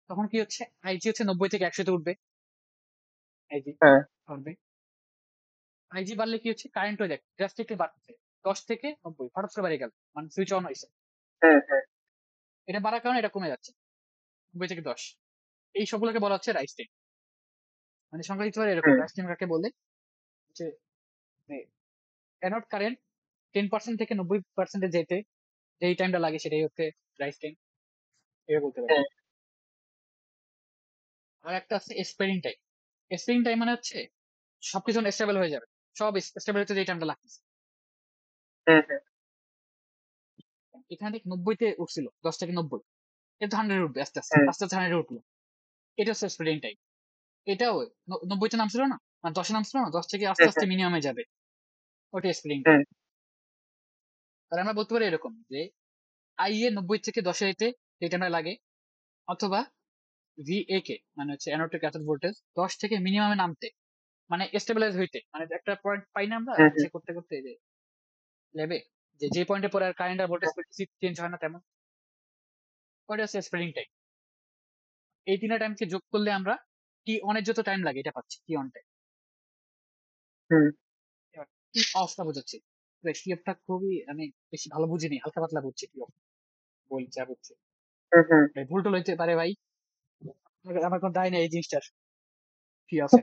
তখন কি হচ্ছে, আইজি হচ্ছে 90 থেকে 100 তে উঠবে, আইজি হ্যাঁ বাড়বে। আইজি বাড়লে কি হচ্ছে, কারেন্ট হয়ে যায় ড্রাস্টিকলি বাড়ছে, 10 থেকে 90 হঠাৎ করে বেড়ে গেল, মানে সুইচ অন হয়েছে। হ্যাঁ হ্যাঁ এটা বাড়ার কারণে এটা কমে যাচ্ছে 90 থেকে 10। এই সবগুলোকে বলা হচ্ছে রাইস টাইম। মানে সংজ্ঞায়িত হয় এরকম, হ্যাঁ রাইস টাইম কাকে বলে, যে অ্যানোড কারেন্ট 10% থেকে 90% যেতে যেই টাইমটা লাগে সেটাই হচ্ছে রাইস টাইম, এটা বলতে পারি। হ্যাঁ আর একটা আছে স্প্রেডিং টাইম। স্প্রেডিং টাইম মানে হচ্ছে সবকিছু স্টেবল হয়ে যাবে, সব স্টেবল হচ্ছে যেই টাইমটা লাগতেছে। হ্যাঁ হ্যাঁ এখান থেকে 90 তে উঠছিল, 10 থেকে 90, এটা 100 উঠবে আস্তে আস্তে হ্যাঁ আস্তে আস্তে 100 উঠলো, এটা হচ্ছে স্প্রেডিং টাইম। এটাও 90 তে নামছিল না, মানে 10 এ নামছিল না, 10 থেকে আস্তে হ্যাঁ আস্তে মিনিমামে যাবে, ওটা স্প্রেডিং টাইম। হ্যাঁ আর আমরা বলতে পারি এরকম যে আই এ 90 থেকে 10 এতে যেই টাইমটা লাগে, অথবা ভিএ কে মানে হচ্ছে অ্যানোড টু ক্যাথোড ভোল্টেজ 10 থেকে মিনিমামে নামতে, মানে স্টেবিলাইজ হইতে, মানে একটা পয়েন্ট পাই না আমরা হ্যাঁ ইচ্ছে করতে করতে, যে লেবে, যে যে পয়েন্টে পরে আর কারেন্ট আর ভোল্টেজ চেঞ্জ হয় না তেমন, ওটা হচ্ছে স্প্রেডিং টাইম। এই তিনটা টাইমকে যোগ করলে আমরা টি অনের যত টাইম লাগে এটা পাচ্ছি, টি অন টাইম। হ্যাঁ এবার টি অফটা বোঝাচ্ছি। টি অফটা খুবই আমি বেশি ভালো বুঝিনি, হালকা পাতলা বুঝছি টি অফ, বই যা বুঝছি। হ্যাঁ হ্যাঁ ভাই ভুল টুল হইতে পারে ভাই, আমার কোনো দায় নেই এই জিনিসটার, টি অফে।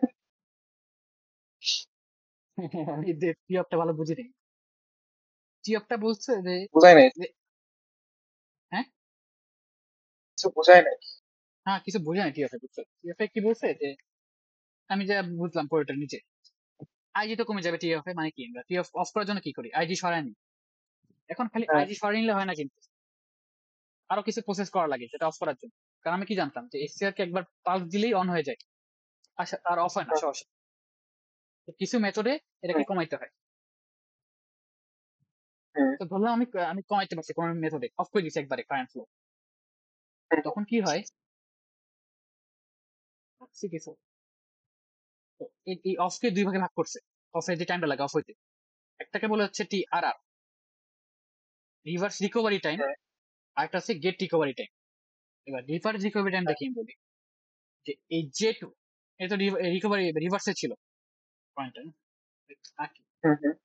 আমি টি অফটা ভালো বুঝিনি। টি অফটা বলছে যে বোঝায় নাই, যে- হ্যাঁ কিছু বোঝায় নাই। হ্যাঁ কিছু বোঝে না টি অফে, বুঝছো টি অফে কি বলছে, যে আমি যা বুঝলাম পুরোটা নিচে, আইজি তো কমে যাবে টি অফে, মানে কি আমরা টি অফ অফ করার জন্য কি করি, আইজি সরাই নি। এখন খালি হ্যাঁ আইজি সরিয়ে নিলে হয় না কিন্তু, আরো কিছু প্রসেস করা লাগে সেটা অফ করার জন্য। কারণ আমি কি জানতাম যে এসসিআর কে একবার পালস দিলেই অন হয়ে যায়, আর অফ হয় না হ্যাঁ সহসা। তো কিছু মেথডে এটাকে হ্যাঁ কমাইতে হয়। হ্যাঁ তো ধরলাম আমি আমি কমাইতে পারছি কোন মেথডে, অফ করে দিচ্ছি একবারে কারেন্ট ফ্লো। হ্যাঁ তখন কি হয়, ভাবছি কিছু, তো এই অফ কে দুই ভাগে ভাগ করছে, অফের যে টাইমটা লাগে অফ হইতে, একটাকে বলে হচ্ছে টি আর আর, রিভার্স রিকভারি টাইম, হ্যাঁ আর একটা হচ্ছে গেট রিকভারি টাইম। এবার রিভার্স রিকভারি টাইমটা কি আমি বলি, যে এই জে টু, এটা তো রিকভারি রিভার্সে ছিল পয়েন্টটা, আর কি হ্যাঁ হ্যাঁ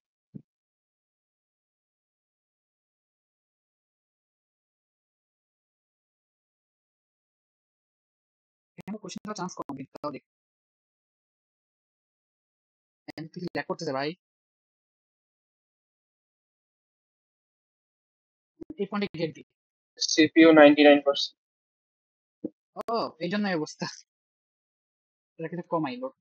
এখানে কোশ্চেনটা চান্স কম, কিন্তু তাও দেখ তুই ল্যাক করতেছে ভাই, এই পয়েন্টে গেট দি। সিপিইউ 99%। ও এই জন্য এই অবস্থা, এটা কিছু কমাই লোড।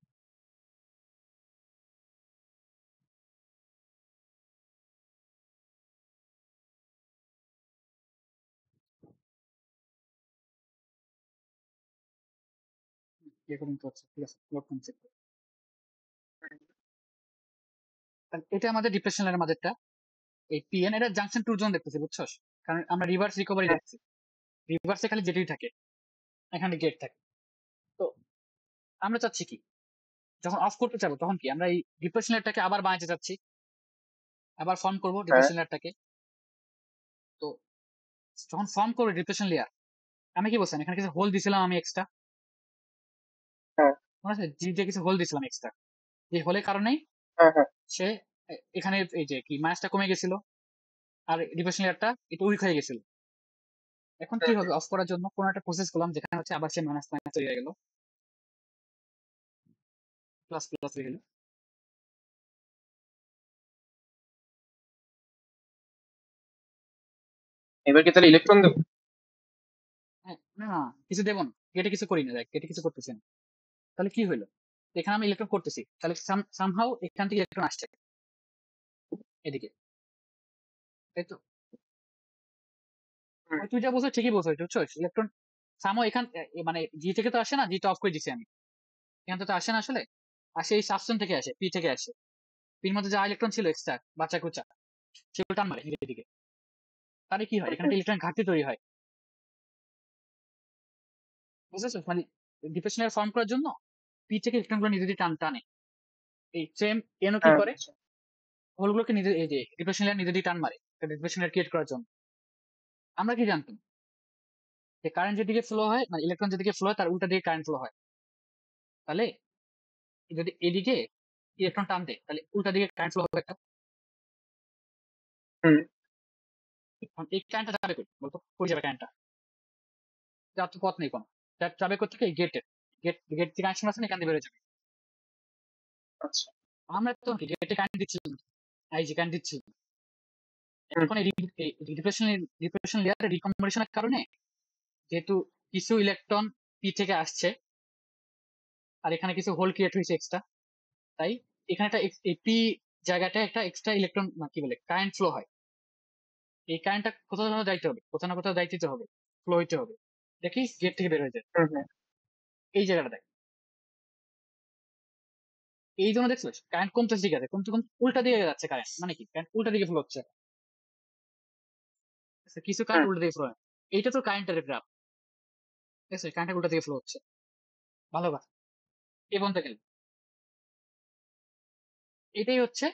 রেকর্ডিং করছে, ঠিক আছে লোড কনসেপ্ট। এটা আমাদের ডিপ্রেশন লাইনের মাঝেরটা, এই পিএন এটা জাংশন টুর জন্য দেখতেছি বুঝছস, কারণ আমরা রিভার্স রিকভারি হ্যাঁ দেখছি, রিভার্সে খালি যেটাই থাকে, এখানে গেট থাকে। তো আমরা চাচ্ছি কি, যখন অফ করতে চাবো তখন কি আমরা এই ডিপ্রেশন লেয়ারটাকে আবার বানাতে চাচ্ছি, আবার ফর্ম করবো হ্যাঁ ডিপ্রেশন লেয়ারটাকে। তো যখন ফর্ম করবো ডিপ্রেশন লেয়ার, আমি কি বলছিলাম এখানে কিছু হোল দিছিলাম আমি এক্সট্রা, হ্যাঁ মনে আছে জি দিয়ে কিছু হোল দিছিলাম এক্সট্রা, যে হোলের কারণেই হ্যাঁ হ্যাঁ সে এখানে এই যে কি মাইনাসটা কমে গেছিল, আর ডিপ্রেশন লেয়ারটা একটু উইক হয়ে গেছিল। এখন কি হবে, অফ করার জন্য কোন একটা প্রসেস করলাম যেখানে হচ্ছে আবার সে মাইনাস মাইনাস হয়ে গেল, প্লাস প্লাস হয়ে গেল। এবার কি তাহলে ইলেকট্রন দেবো? হ্যাঁ না না, কিছু দেবো না, গেটে কিছু করি না, দেখ গেটে কিছু করতেছি না। তাহলে কি হলো, এখানে আমি ইলেকট্রন করতেছি, তাহলে সামহাও এখান থেকে ইলেকট্রন আসছে এদিকে, তাই তো। হুম, ওই তুই যা বলছো ঠিকই বলছো, এটা বুঝছো ইলেকট্রন সামহাও এখান মানে জি থেকে তো আসে না, জিটা অফ করে দিছি আমি, এখান থেকে তো আসে না আসলে, আসে এই সাবস্টেন্স থেকে আসে, পি থেকে আসে, পির মধ্যে যা ইলেকট্রন ছিল এক্সট্রা বাচ্চা কুচা, সেগুলো টান মারে এদিকে। তাহলে কি হয়, হুম, এখানে হুম। একটা ইলেকট্রন ঘাটতি তৈরি হয়, বুঝেছো? মানে ডিপ্রেশন লেয়ার ফর্ম করার জন্য পি থেকে ইলেকট্রনগুলো নিজে টান টানে। এই সেম এনও কি হ্যাঁ করে, বুঝছি। হোলগুলোকে নিজে এই যে ডিপ্রেশন লেয়ার নিজে টান মারে ডিপ্রেশন লেয়ার ক্রিয়েট করার জন্য। আমরা কি জানতাম যে কারেন্ট যেদিকে ফ্লো হয়, মানে ইলেকট্রন যেদিকে ফ্লো হয় তার উল্টা দিকে কারেন্ট ফ্লো হয়। তাহলে যদি এদিকে ইলেকট্রন টান দেয় তাহলে উল্টা দিকে কারেন্ট ফ্লো হবে একটা। হুম। এখন এই কারেন্টটা যাবে কই বলতো, কই যাবে কারেন্টটা? যার তো পথ নেই কোনো। যাবে কোথেকে? গেটে। গেট থেকে কানেকশন আছে না, এখান দিয়ে বেরোয় যাবে। আচ্ছা। আমরা তো গেটে কারেন্ট দিচ্ছিলাম, এই যে কারেন্ট দিচ্ছি। হুম এখন এই ডিপ্রেশন লেয়ারের রিকম্বিনেশনের কারণে যেহেতু কিছু ইলেকট্রন পি থেকে আসছে আর এখানে কিছু হোল ক্রিয়েট হয়েছে এক্সট্রা, তাই এখানে একটা এই পি জায়গাটা একটা এক্সট্রা ইলেকট্রন কি বলে কারেন্ট ফ্লো হয়। এই কারেন্টটা কোথাও না কোথাও যাইতে হবে, কোথাও না কোথাও যাইতে হবে, ফ্লো হইতে হবে। দেখি গেট থেকে বের হয়ে যায় হুম হুম। এই জায়গাটা দেখ। এই জন্য দেখছিস কারেন্ট কমতেছে, ঠিক আছে, কিন্তু উল্টা দিকে যাচ্ছে কারেন্ট, মানে কি কারেন্ট উল্টা দিকে ফ্লো হচ্ছে। কিছু কারেন্ট হুম। উল্টা দিকে ফ্লো হয়। এইটা তো কারেন্টের গ্রাফ, ঠিক আছে, কারেন্টের উল্টা দিকে ফ্লো হচ্ছে। ভালো কথা, এই পর্যন্ত গেল। এটাই হচ্ছে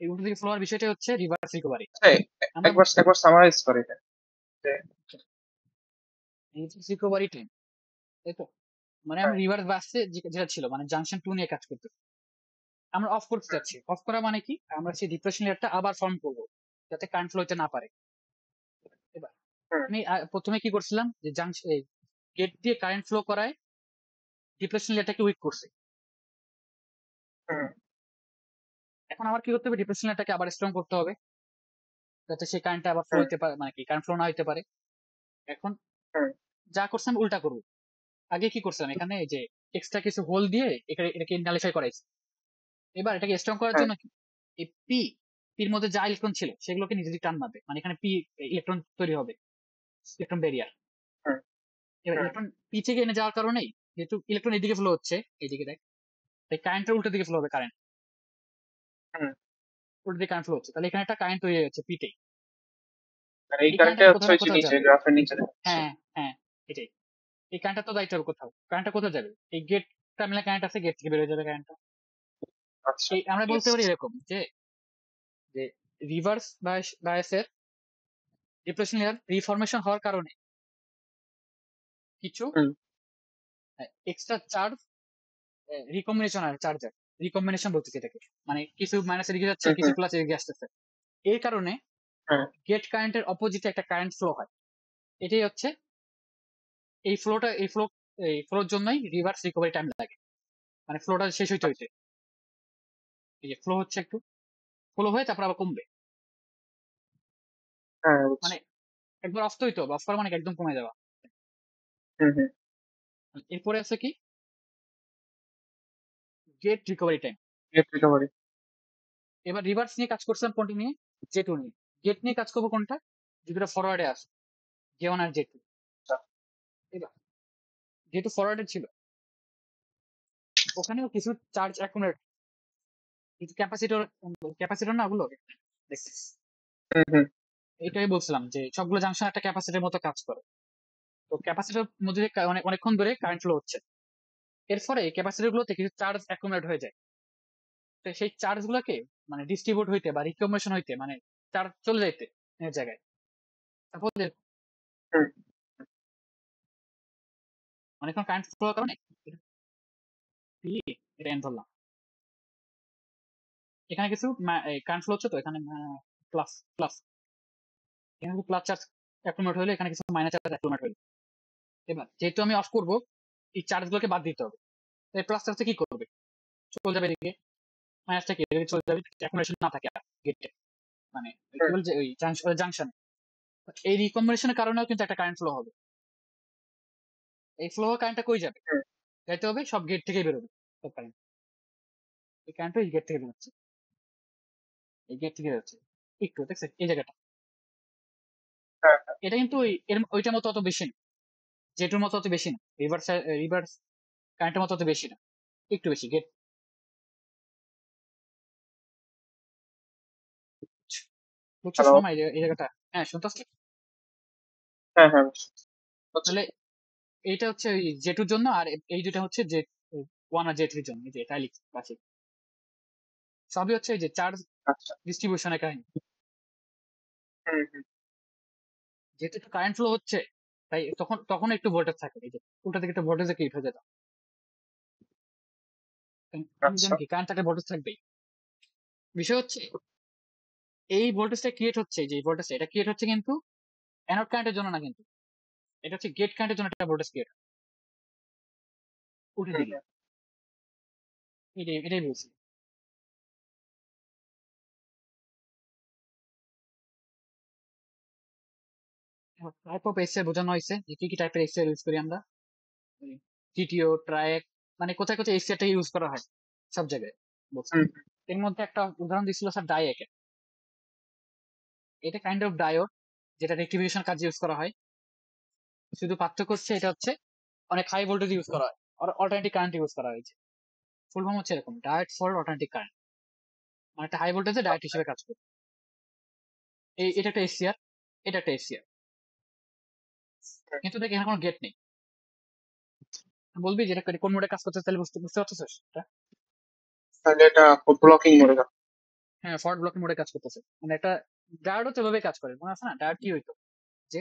এই উল্টা দিকে ফ্লো হওয়ার বিষয়টাই হচ্ছে রিভার্স রিকভারি। আচ্ছা, আমরা একবার একবার সামারাইজ করে এটা যে, রিভার্স রিকভারি টাইম, তাই তো। মানে আমরা হ্যাঁ। রিভার্স বাসে যেটা ছিল মানে জাংশন 2 নিয়ে কাজ করতে আমরা অফ করতে হুম যাচ্ছি। অফ করা মানে কি, আমরা সেই ডিপ্রেশন লেয়ারটা আবার ফর্ম করবো যাতে কারেন্ট ফ্লো হতে না পারে। এবার হুম আমি প্রথমে কি করছিলাম যে জাংশন গেট দিয়ে কারেন্ট ফ্লো করায় ডিপ্রেশন লেয়ারটাকে উইক করছে। হুম এখন আবার কি করতে হবে, ডিপ্রেশন লেয়ারটাকে আবার স্ট্রং করতে হবে যাতে সেই কারেন্টটা আবার ফ্লো হুম হতে পারে, মানে কি কারেন্ট ফ্লো না হতে পারে। এখন হুম যা করছিলাম উল্টা করবো। আগে কি করছিলাম, এখানে এই যে এক্সট্রা কিছু হোল দিয়ে এটাকে নালিফাই করাইছি। এবার এটাকে স্ট্রং করার হুম জন্য কি, এই পি পির মধ্যে যা ইলেকট্রন ছিল সেগুলোকে নিজে দিকে টান মারবে, মানে এখানে পি ইলেকট্রন তৈরি হবে, ইলেকট্রন ব্যারিয়ার। হুম এবার হুম ইলেকট্রন পি থেকে এনে যাওয়ার কারণেই যেহেতু ইলেকট্রন এদিকে ফ্লো হচ্ছে, এইদিকে দেখ, তাই কারেন্টের উল্টো দিকে ফ্লো হবে, কারেন্ট হুম। উল্টো দিকে কারেন্ট ফ্লো হচ্ছে, তাহলে এখানে একটা কারেন্ট তৈরি হয়ে যাচ্ছে পিতে। আর এই এই কারেন্টটা কারেন্টটা হচ্ছে কোথাও না ওই যে কোথাও নিচে যাবে। গ্রাফের নিচে দেখা যাচ্ছে। হ্যাঁ হ্যাঁ, এটাই। এই কারেন্টটা তো যাইতে হবে কোথাও, কারেন্টটা কোথাও যাবে, এই গেট টার্মিনাল কারেন্ট আছে, গেট থেকে বের হয়ে যাবে কারেন্টটা। আচ্ছা। এই আমরা ইয়েস। বলতে পারি এরকম যে যে রিভার্স বায়াসের ডিপ্রেশন লেয়ার রিফরমেশন হওয়ার কারণে কিছু হুম এক্সট্রা চার্জ রিকম্বিনেশন আর চার্জার, রিকম্বিনেশন বলতেছি এটাকে, মানে কিছু মাইনাস এদিকে যাচ্ছে হুম কিছু হুম। প্লাস এদিকে আসতেছে। এর কারণে হ্যাঁ। গেট কারেন্টের অপোজিটে একটা কারেন্ট ফ্লো হয়। এটাই হচ্ছে এই ফ্লোর জন্যই রিভার্স রিকভারি টাইম লাগে, মানে ফ্লোটা শেষ হইতে আচ্ছা। হইতে। এই যে ফ্লো হচ্ছে একটু, ফ্লো হয়ে তারপর আবার কমবে, হ্যাঁ বুঝছি। মানে একবার অফ তো হইতে হবে, অফ করা মানে কি একদম কমে যাওয়া। হুম হুম। এরপরে আছে কি, gate recovery time. Gate recovery. এবার রিভার্স নিয়ে কাজ করছিলাম কোনটি নিয়ে, জে টু নিয়ে। গেট নিয়ে কাজ করবো কোনটা, যেটা ফরওয়ার্ডে আছে, জে ওয়ান আর জে টু। আচ্ছা। এবার যেহেতু ফরওয়ার্ডে ছিল ওখানেও কিছু চার্জ অ্যাকুমুলেট, কিছু ক্যাপাসিটর, ক্যাপাসিটর না ওগুলো দেখছিস। হুম হুম। এটাই বলছিলাম যে সবগুলো জাংশন একটা ক্যাপাসিটর মতো কাজ করে। তো ক্যাপাসিটর মধ্যে দিয়ে অনেকক্ষণ ধরে কারেন্ট ফ্লো হচ্ছে, এর ফলে ক্যাপাসিটর গুলোতে কিছু চার্জ অ্যাকুমুলেট হয়ে যায়। তো সেই চার্জ গুলোকে মানে ডিস্ট্রিবিউট হইতে বা রিকম্বিনেশন হইতে, মানে চার্জ চলে যাইতে এর জায়গায়, সাপোজ হুম। অনেকক্ষণ কারেন্ট ফ্লো হওয়ার কারণে এটা এন্ড ধরলাম। এখানে কিছু কারেন্ট ফ্লো হচ্ছে, তো এখানে প্লাস প্লাস, এখানে প্লাস চার্জ অ্যাকুমুলেট হইলে এখানে কিছু মাইনাস চার্জ অ্যাকুমুলেট হইলো। এবার যেহেতু আমি অফ করবো, এই চার্জ গুলোকে বাদ দিতে হবে। এই প্লাস চার্জটা কি করবে, চলে যাবে এদিকে, মাইনাসটা কি এদিকে চলে যাবে, অ্যাকুমুলেশন না থাকে আর গেটে, মানে কি হুম। বলছে ওই জাংশন। এই রিকম্বিনেশনের কারণেও কিন্তু একটা কারেন্ট ফ্লো হবে। এই ফ্লো হওয়া কারেন্টটা কই যাবে, হুম। যাইতে হবে সব গেট থেকেই বেরোবে সব কারেন্ট। এই কারেন্টটা এই গেট থেকে বেরোচ্ছে, এই গেট থেকে বেরোচ্ছে একটু দেখছেন এই জায়গাটা। হ্যাঁ হ্যাঁ। এটা কিন্তু ওইটার মতো অত বেশি না, জেটুর মতো অত বেশি না, রিভার্স রিভার্স কারেন্টের মতো অত বেশি না, একটু বেশি গেট। বুঝছো হ্যালো। শোনা এই জায়গাটা? হ্যাঁ শুনতেছি। হ্যাঁ হ্যাঁ বুঝছি। হচ্ছে। তাহলে এইটা হচ্ছে ওই জেটুর জন্য, আর এই দুটা হচ্ছে জেট ওয়ান আর জেট এর জন্য। এই যে এটা লিখছি পাশে, সবই হচ্ছে এই যে চার্জ আচ্ছা। ডিস্ট্রিবিউশনের কাহিনী। হুম হুম। যেহেতু একটু কারেন্ট ফ্লো হচ্ছে, তাই তখন তখন একটু ভোল্টেজ থাকে, এই যে উল্টা থেকে একটু ভোল্টেজে ক্রিয়েট হয়ে যেত। আমি আচ্ছা। জানি কি কারেন্ট থাকলে ভোল্টেজ থাকবেই। বিষয় হচ্ছে এই ভোল্টেজটা ক্রিয়েট হচ্ছে, যে ভোল্টেজটা এটা ক্রিয়েট হচ্ছে কিন্তু অ্যানোড কারেন্টের জন্য না, কিন্তু এটা হচ্ছে গেট কারেন্টের জন্য একটা ভোল্টেজ ক্রিয়েট উল্টো হুম দিকে। হুম। এটাই বলছি। টাইপ অফ এসিআর বোঝানো হয়েছে যে কি কি টাইপের এসিআর ইউজ করি আমরা। টিটিও, ট্রায়াক, মানে কোথায় কোথায় এসিআরটা ইউজ করা হয় সব জায়গায় বলছে। হুম এর মধ্যে একটা উদাহরণ দিছিল স্যার ডায়াকের। এটা কাইন্ড অফ ডায়োড, যেটা রেক্টিফিকেশন কাজে ইউজ করা হয়। শুধু পার্থক্য হচ্ছে এটা হচ্ছে অনেক হাই ভোল্টেজ ইউজ করা হয়, আর অল্টারনেটিভ কারেন্ট ইউজ করা হয়েছে। ফুল ফর্ম হচ্ছে এরকম, ডায়োড ফর অল্টারনেটিভ কারেন্ট, মানে একটা হাই ভোল্টেজে ডায়োড হিসেবে কাজ করে। এটা একটা এসিআর, এটা একটা এসিআর, হুম। কিন্তু দেখ এখানে কোনো গেট নেই। বলবি যেটা কোন মোডে কাজ করতে, তাহলে বুঝতে বুঝতে পারতেছিস এটা? তাহলে এটা ব্লকিং মোডে কাজ। হ্যাঁ, ফরওয়ার্ড ব্লকিং মোডে কাজ করতেছে। মানে একটা ডায়োডও তো এভাবে কাজ করে, মনে আছে না? ডায়োড কি হইতো যে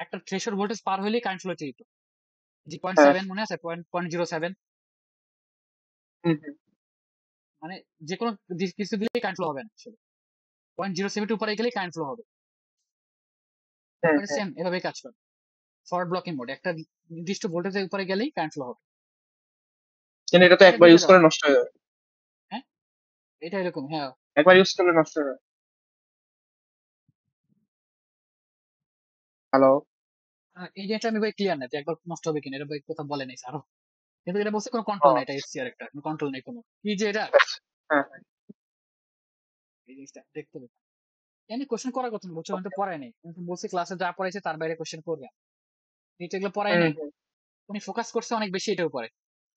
একটা থ্রেশহোল্ড ভোল্টেজ পার হলেই কারেন্ট ফ্লো যেত। জি পয়েন্ট হ্যাঁ। সেভেন মনে আছে? পয়েন্ট পয়েন্ট 07, হুম হুম মানে যে কোনো কিছু দিলেই কারেন্ট ফ্লো হবে না আসলে। 0.07 উপরে গেলেই কারেন্ট ফ্লো হবে। হুম মানে হুম। সেম এভাবেই কাজ করে ফরওয়ার্ড ব্লকিং মোড, একটা নির্দিষ্ট ভোল্টেজের উপরে গেলেই কারেন্ট ফ্লো হবে। কিন্তু এটা তো এটা একবার দুইটা ইউজ দেওয়া। করে নষ্ট হয়ে যাবে। হ্যাঁ, এটা এরকম, হ্যাঁ। একবার ইউজ করলে নষ্ট হয়ে যাবে। হ্যালো। এই জিনিসটা আমি ভাই ক্লিয়ার না যে একবার নষ্ট হবে কিনা, এটা ভাই কথা বলে নাই আরো। কিন্তু এটা বলছে কোনো ও কন্ট্রোল নাই, এটা আচ্ছা। এসসিআর একটা কন্ট্রোল নেই কোনো। কি যে এটা, ঠিক আছে। হ্যাঁ হ্যাঁ। এই জিনিসটা দেখতে হবে। এমনি কোশ্চেন করার কথা না, বুঝছো? আমি তো ওকে। পড়াই নাই, আমি তো বলছি ক্লাসে যা পড়াইছে তার বাইরে কোশ্চেন করবে। নিচে এগুলো পড়াই হুম নাই, হুম। উনি ফোকাস করছে অনেক বেশি এটার উপরে।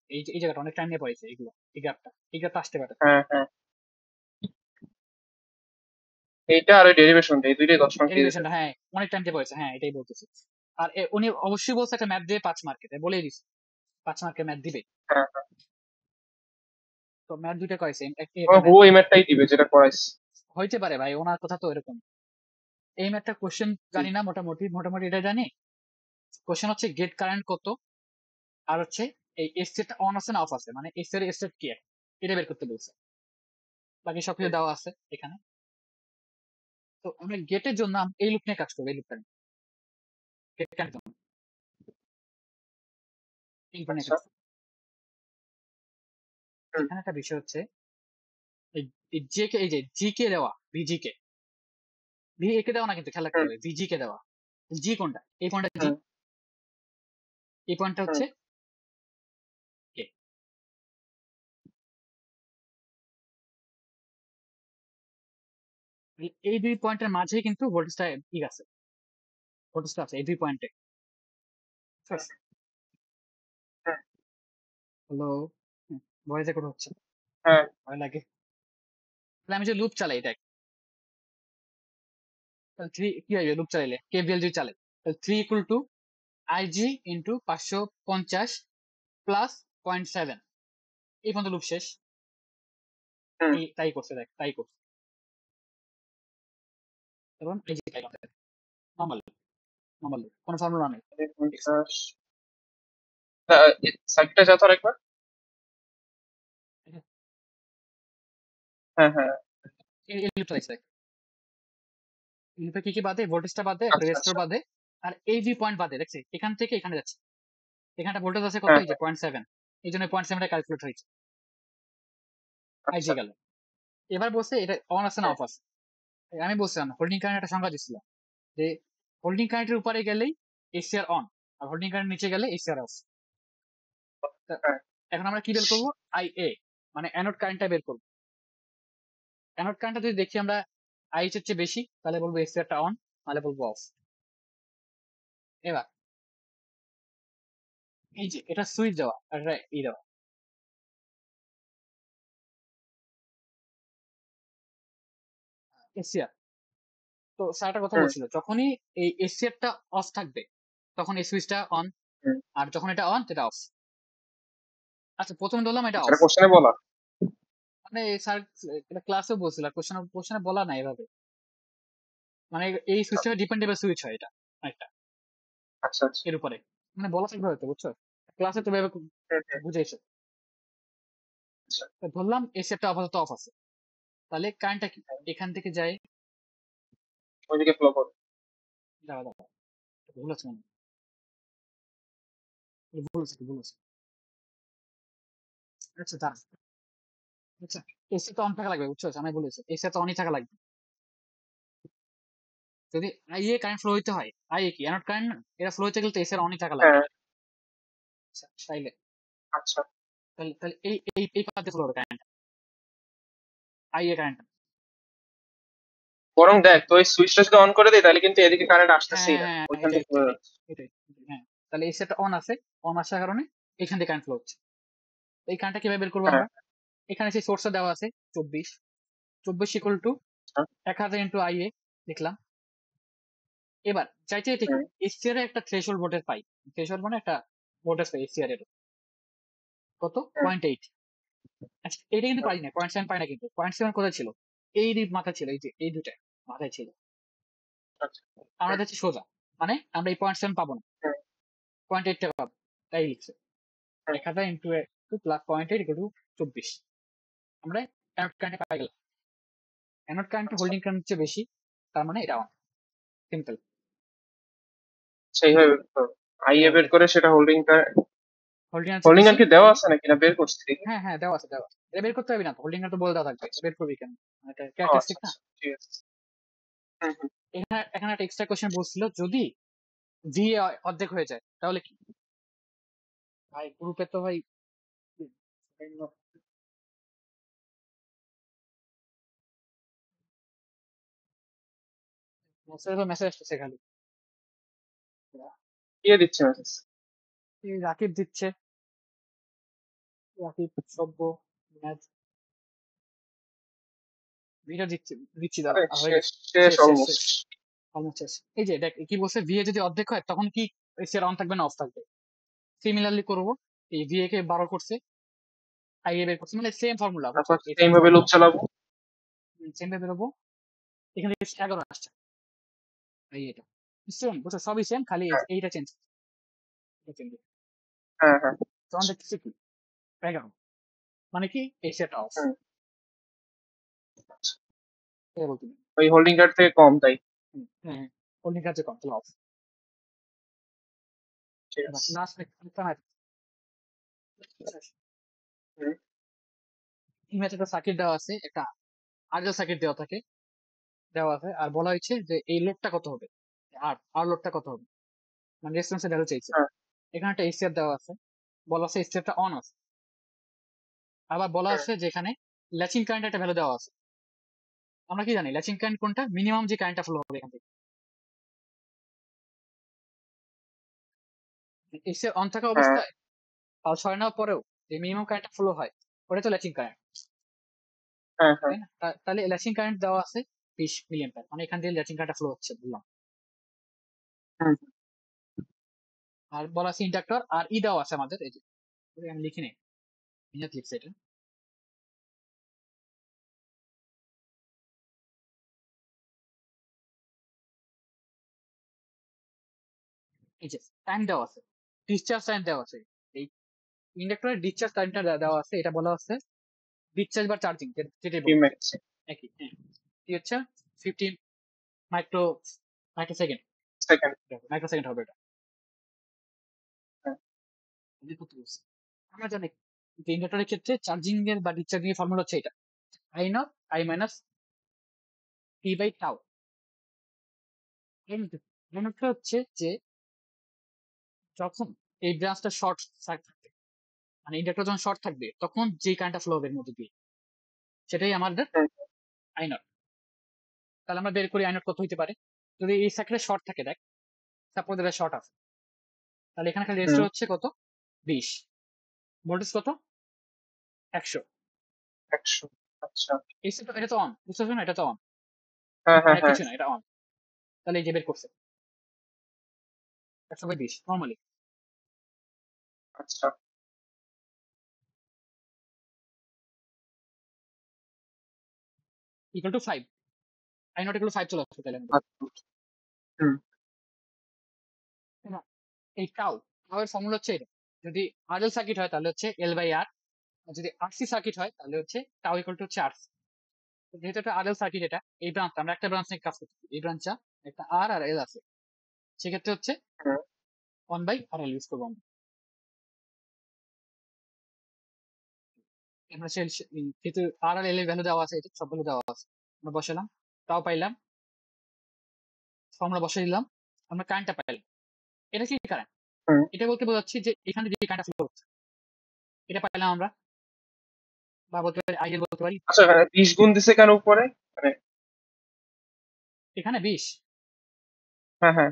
এই জায়গাটা অনেক টাইম নিয়ে পড়াইছে এগুলো, এই গ্যাপটা আসতে পারে। হ্যাঁ হ্যাঁ। এইটা আর ওই ডেরিভেশনটা এই দুইটাই 10 মার্ক দিয়ে দিতে। ডেরিভেশনটা হ্যাঁ অনেক টাইম দিয়ে পড়াইছে, হ্যাঁ এটাই বলতেছি। আর উনি অবশ্যই বলছে একটা ম্যাথ দিয়ে 5 মার্কের, বলেই দিছে 5 মার্কের ম্যাথ দিবে। হ্যাঁ হ্যাঁ। তো ম্যাথ দুইটা কয়েছে, ও একটা হু ম্যাথ এই ম্যাথটাই দিবে যেটা পড়াইছে। হইতে পারে ভাই, ওনার কথা তো এরকম। এই ম্যাথটা কোশ্চেন হুম জানি না, মোটামুটি মোটামুটি এটা জানি। কোশ্চেন হচ্ছে গেট কারেন্ট কত, আর হচ্ছে এই স্টেটটা অন আছে না অফ আছে, মানে এস এর স্টেট কি এটা বের করতে বলছে। বাকি সবকিছু হুম। দেওয়া আছে এখানে। তো আমরা গেটের জন্য এই লুপ নিয়ে কাজ করবো, এই লুপটা গেট কারেন্ট জন্য এই লুপটা নিয়ে আচ্ছা। কাজ করবো। হুম এখানে একটা বিষয় হচ্ছে এই জে কে, এই যে জি কে দেওয়া, ভিজি কে, ভি এ কে দেওয়া না, কিন্তু খেয়াল রাখতে হুম হবে ভিজি কে দেওয়া। জি কোনটা? এই পয়েন্টটা জি, হুম এই পয়েন্টটা হুম। হচ্ছে কে। এই দুই পয়েন্টের মাঝেই কিন্তু ভোল্টেজটা ঠিক আছে, ভোল্টেজটা আছে এই দুই পয়েন্টে। হুম হুম। হ্যালো, ভয়েস রেকর্ড হচ্ছে, হ্যাঁ। ভয় লাগে। তাহলে আমি যে লুপ চালাই এটা, তাহলে থ্রি কি হবে লুপ চালাইলে, কেভিএল যদি চালাই, তাহলে 3 = আইজি ইন্টু 550 প্লাস 0.7, এই পর্যন্ত লুপ শেষ। হুম। এই তাই করছে, দেখ তাই করছে। এবং এই যে নর্মাল, নর্মাল লুপ, কোনো ফর্মুলা নেই। ঠিক আছে, 50। সাইডটা যা তো একবার। হ্যাঁ হ্যাঁ। এই লুপটা দেখছে, এই লুপে কি কি বাদে, ভোল্টেজটা বাদে, একটা আচ্ছা রেজিস্টর আচ্ছা। বাদে, আর এই দুই পয়েন্ট বাদে দেখছে, এখান থেকে এখানে যাচ্ছে। এখানটা ভোল্টেজ আছে কত? হ্যাঁ এই যে হ্যাঁ। 0.7, এই জন্য 0.7টা ক্যালকুলেট হয়েছে, আইজি আচ্ছা। গেল। এবার বলছে এটা অন আছে না হুম। অফ আছে। আমি বলছিলাম হোল্ডিং কারেন্ট একটা সংখ্যা দিচ্ছিলাম, যে হোল্ডিং কারেন্টের উপরে গেলেই এসিআর অন, আর হোল্ডিং কারেন্ট নিচে গেলে এসিআর অফ। হ্যাঁ। এখন আমরা কি বের করবো? আই এ, মানে অ্যানোড কারেন্টটা বের করবো। অ্যানোড কারেন্টটা যদি দেখি আমরা আইচ এর চেয়ে বেশি, তাহলে বলবো এসিআরটা অন, তাহলে বলবো অফ। এবার এই যে এটা সুইচ দেওয়া, আর এটা ই দেওয়া, এসিআর। তো স্যার একটা কথা হুম বলছিল, যখনই এই এসিআরটা অফ থাকবে তখন এই সুইচটা অন, হুম। আর যখন এটা অন এটা অফ। আচ্ছা প্রথমে ধরলাম এটা সেটা অফ, কোশ্চেনে বলা। মানে স্যার এটা ক্লাসে বলছিল, কোশ্চেনে বলা না এভাবে, মানে এই আচ্ছা সুইচটা ডিপেন্ডেবল সুইচ হয় এটা একটা আচ্ছা আচ্ছা। এর উপরে, মানে বলা থাকবে হয়তো, বুঝছো? ক্লাসে তো এভাবে হুম, হুম, বুঝাইছে। আচ্ছা। তো ধরলাম এই সেটটা আপাতত অফ আছে, তাহলে কারেন্টটা কি হুম, এখান থেকে যায়, ওইদিকে ফ্লো করো। দাঁড়া দাঁড়া, এটা ভুল আছে মনে হয়, এটা ভুল আছে। আচ্ছা দাঁড়া, আচ্ছা এসি তো অন থাকা লাগবে, বুঝছো? আমি বলেছি এসি তো অনই থাকা লাগবে। যদি আইএ কারেন্ট ফ্লো হইতে হয়, আইএ কি অ্যানোড কারেন্ট না, এটা ফ্লো হইতে গেলে তো এসি অনই থাকা লাগবে। হ্যাঁ। আচ্ছা তাইলে আচ্ছা। তাহলে তাহলে এই পাতে ফ্লো হবে কারেন্ট, আইএ কারেন্ট। বরং দেখ, তো এই সুইচটা যদি অন করে দিই তাহলে কিন্তু এদিকে কারেন্ট হ্যাঁ আসতেছেই হ্যাঁ না, হ্যাঁ হ্যাঁ, ওইখান এটাই থেকে চলে এটাই যাচ্ছে। এটাই এটাই, হ্যাঁ। তাহলে এই সেটটা অন আছে, অন আসার কারণে এখান থেকে কারেন্ট ফ্লো হচ্ছে। তো এই কারেন্টটা কিভাবে বের করবো হ্যাঁ। আমরা? এখানে সেই সোর্সটা দেওয়া আছে 24, 24 ইকুয়াল টু আচ্ছা। 1000 ইন্টু আইএ লিখলাম। এবার চাইতে এটা কি হুম, এসসিআর এর একটা থ্রেশহোল্ড ভোল্টেজ পাই, থ্রেশহোল্ড মানে একটা ভোল্টেজ পাই এসসিআর এর, কত হুম, 0.8। আচ্ছা এটা কিন্তু হুম, পাই না, 0.7 পাই না, কিন্তু 0.7 কোথায় ছিল, এই মাথায় ছিল, এই যে এই দুটা মাথায় ছিল, আচ্ছা। আমরা হুম, যাচ্ছি সোজা, মানে আমরা এই 0.7 পাবো না, হুম, 0.8 টাকা পাবো, তাই লিখছে হুম, 1000 into two plus 0.8 equal to 24। আমরা অ্যানোড কারেন্ট পাই গেলাম, অ্যানোড কারেন্ট আচ্ছা। হোল্ডিং কারেন্ট চেয়ে বেশি, তার মানে এটা অন, সিম্পল। সেইভাবে আইএ বের করে সেটা হোল্ডিং হোল্ডিং কারেন্ট চেয়ে হোল্ডিং আর বেশি, কি দেওয়া আছে নাকি, না বের করছি দেখি। হ্যাঁ হ্যাঁ দেওয়া আছে দেওয়া আছে, এটা বের করতে হবে না তো, হোল্ডিং কারেন্ট তো বলে দেওয়া থাকবে, এটা আচ্ছা। বের করবি কেন, এটা ও আচ্ছা ক্যারেক্টারিস্টিক না। আচ্ছা, ঠিক আছে। হুম, হুম। এখানে এখানে একটা এক্সট্রা কোশ্চেন বলছিল, যদি ভি অর্ধেক হয়ে যায় তাহলে কি? ভাই গ্রুপে তো ভাই মেসেজ আসতেছে খালি, কে দিচ্ছে মেসেজ? এই রাকিব দিচ্ছে, রাকিব সভ্য ম্যাথ ভিডিও দিচ্ছি, দিচ্ছি দাঁড়া, আরে হয়ে শেষ গেছে, শেষ শেষ শেষ শেষ, অলমোস্ট। অলমোস্ট শেষ। এই যে দেখ কি বলছে, ভিএ যদি অর্ধেক হয় তখন কি এসিআর অন থাকবে না অফ থাকবে? সিমিলারলি করবো, এই ভিএ কে 12 করছে, আইএ বের করছে, মানে সেম ফর্মুলা, বুঝছো? তারপর এই সেম সেম ভাবে লুপ ফর্মুলা, চালাবো। সেম ভাবে বেরোবো। এখানে 11 আসছে, এই এটা সেম, বুঝছো? সবই সেম, খালি হ্যাঁ এইটা চেঞ্জ, এটা চেঞ্জ। হ্যাঁ হ্যাঁ। তখন দেখতেছি কি 11, মানে কি এসিআরটা অফ, হুম, আচ্ছা। এটা বলতে ওই হোল্ডিং কার্ড থেকে কম তাই। হ্যাঁ হ্যাঁ, অন্য কাজে কম, তাহলে অফ। ঠিক এবার আছে। লাস্ট একটা হুম, এই ম্যাচে সার্কিট দেওয়া আছে, একটা আরএল সার্কিট দেওয়া থাকে, দেওয়া আছে, আর বলা হয়েছে যে এই লোডটা কত হবে, আর আর লোডটা কত হবে, মানে রেসপন্সের ভ্যালু চাইছে। হ্যাঁ এখানে একটা এসিআর দেওয়া আছে, বলা আছে এসিআরটা অন আছে, আবার বলা হ্যাঁ আছে যে এখানে ল্যাচিং কারেন্ট একটা ভ্যালু দেওয়া আছে। আমরা কি জানি ল্যাচিং কারেন্ট কোনটা, মিনিমাম যে কারেন্টটা ফ্লো হবে এখান থেকে, এসিআর অন থাকা হ্যাঁ অবস্থায় আর ছয় নেওয়ার পরেও যে মিনিমাম কারেন্টটা ফ্লো হয়, ওটা তো ল্যাচিং কারেন্ট, হ্যাঁ হ্যাঁ। তাই না? তাহলে ল্যাচিং কারেন্ট দেওয়া আছে 20 মিলিঅ্যাম্পিয়ার, মানে এখান থেকে ল্যাচিং কারেন্টটা ফ্লো হচ্ছে বললাম। হুম, আর বলা আছে ইন্ডাক্টর, আর ই দেওয়া আছে আমাদের, এই যে আমি লিখি নেই, মিনাত লিখছে এটা, এই যে টাইম দেওয়া আছে, ডিসচার্জ টাইম দেওয়া আছে, এই ইন্ডাক্টরের ডিসচার্জ টাইমটা দেওয়া আছে, এটা বলা আছে ডিসচার্জ বা চার্জিং, যেটাই টি বলুন ম্যাক্স একই, হ্যাঁ। কি হচ্ছে 15 micro micro second, second. Micro second হবে এটা, হ্যাঁ আমি করতে বলছি। আমরা জানি যে ইন্ডাক্টরের ক্ষেত্রে চার্জিং এর বা ডিসচার্জিং এর ফর্মুলা হচ্ছে এটা, I naught I minus T by tau. মনে হচ্ছে যে যখন এই ব্রাঞ্চটা শর্ট থাকবে, মানে ইন্ডাক্টর যখন শর্ট থাকবে তখন যে কারেন্টটা ফ্লো হবে এর মধ্যে দিয়ে, সেটাই আমাদের হুম, আই নট। তাহলে আমরা বের করি আই নট কত হইতে পারে, যদি এই সার্কিটে শর্ট থাকে, দেখ সাপোজ এটা শর্ট আছে, তাহলে এখানে খালি হুম, রেজিস্টার হচ্ছে কত 20, ভোল্টেজ কত 100, 100। আচ্ছা। এসি তো, এটা তো অন, বুঝতে পারছো না, এটা তো অন, হ্যাঁ হ্যাঁ মানে হ্যাঁ। কিছু না, এটা অন। তাহলে এই যে বের করছে 100/20 নর্মালি, আচ্ছা equal to 5, I not equal to 5 চলে আসবে তাহলে আমাদের। আচ্ছা হুম না, এই টাউ এর ফর্মুলা হচ্ছে এটা। যদি আরএল সার্কিট হয় তাহলে হচ্ছে এল বাই আর, আর যদি আরসি সার্কিট হয় তাহলে হচ্ছে টাউ ইকুয়াল টু হচ্ছে আরসি। যেহেতু এটা আরএল সার্কিট, এটা এই ব্রাঞ্চ, আমরা একটা ব্রাঞ্চ নিয়ে কাজ করছি, এই ব্রাঞ্চটা একটা আর আর এল আছে, সেক্ষেত্রে হচ্ছে হুম 1/RL ইউজ করবো আমরা। আমরা যেহেতু আর আর এল এর ভ্যালু দেওয়া আছে, এটা সব ভ্যালু দেওয়া আছে, আমরা বসালাম, তাও পাইলাম, ফর্মুলা বসাই দিলাম, আমরা কারেন্টটা পাইলাম। এটা কি কারেন্ট? হুম। এটা বলতে বোঝাচ্ছি যে এখানে যে কারেন্ট ফ্লো হচ্ছে এটা পাইলাম আমরা, বা বলতে পারি আইডিয়াল বলতে পারি। আচ্ছা এখানে 20 গুণ দিছে কেন উপরে মানে? এখানে 20, হ্যাঁ হ্যাঁ।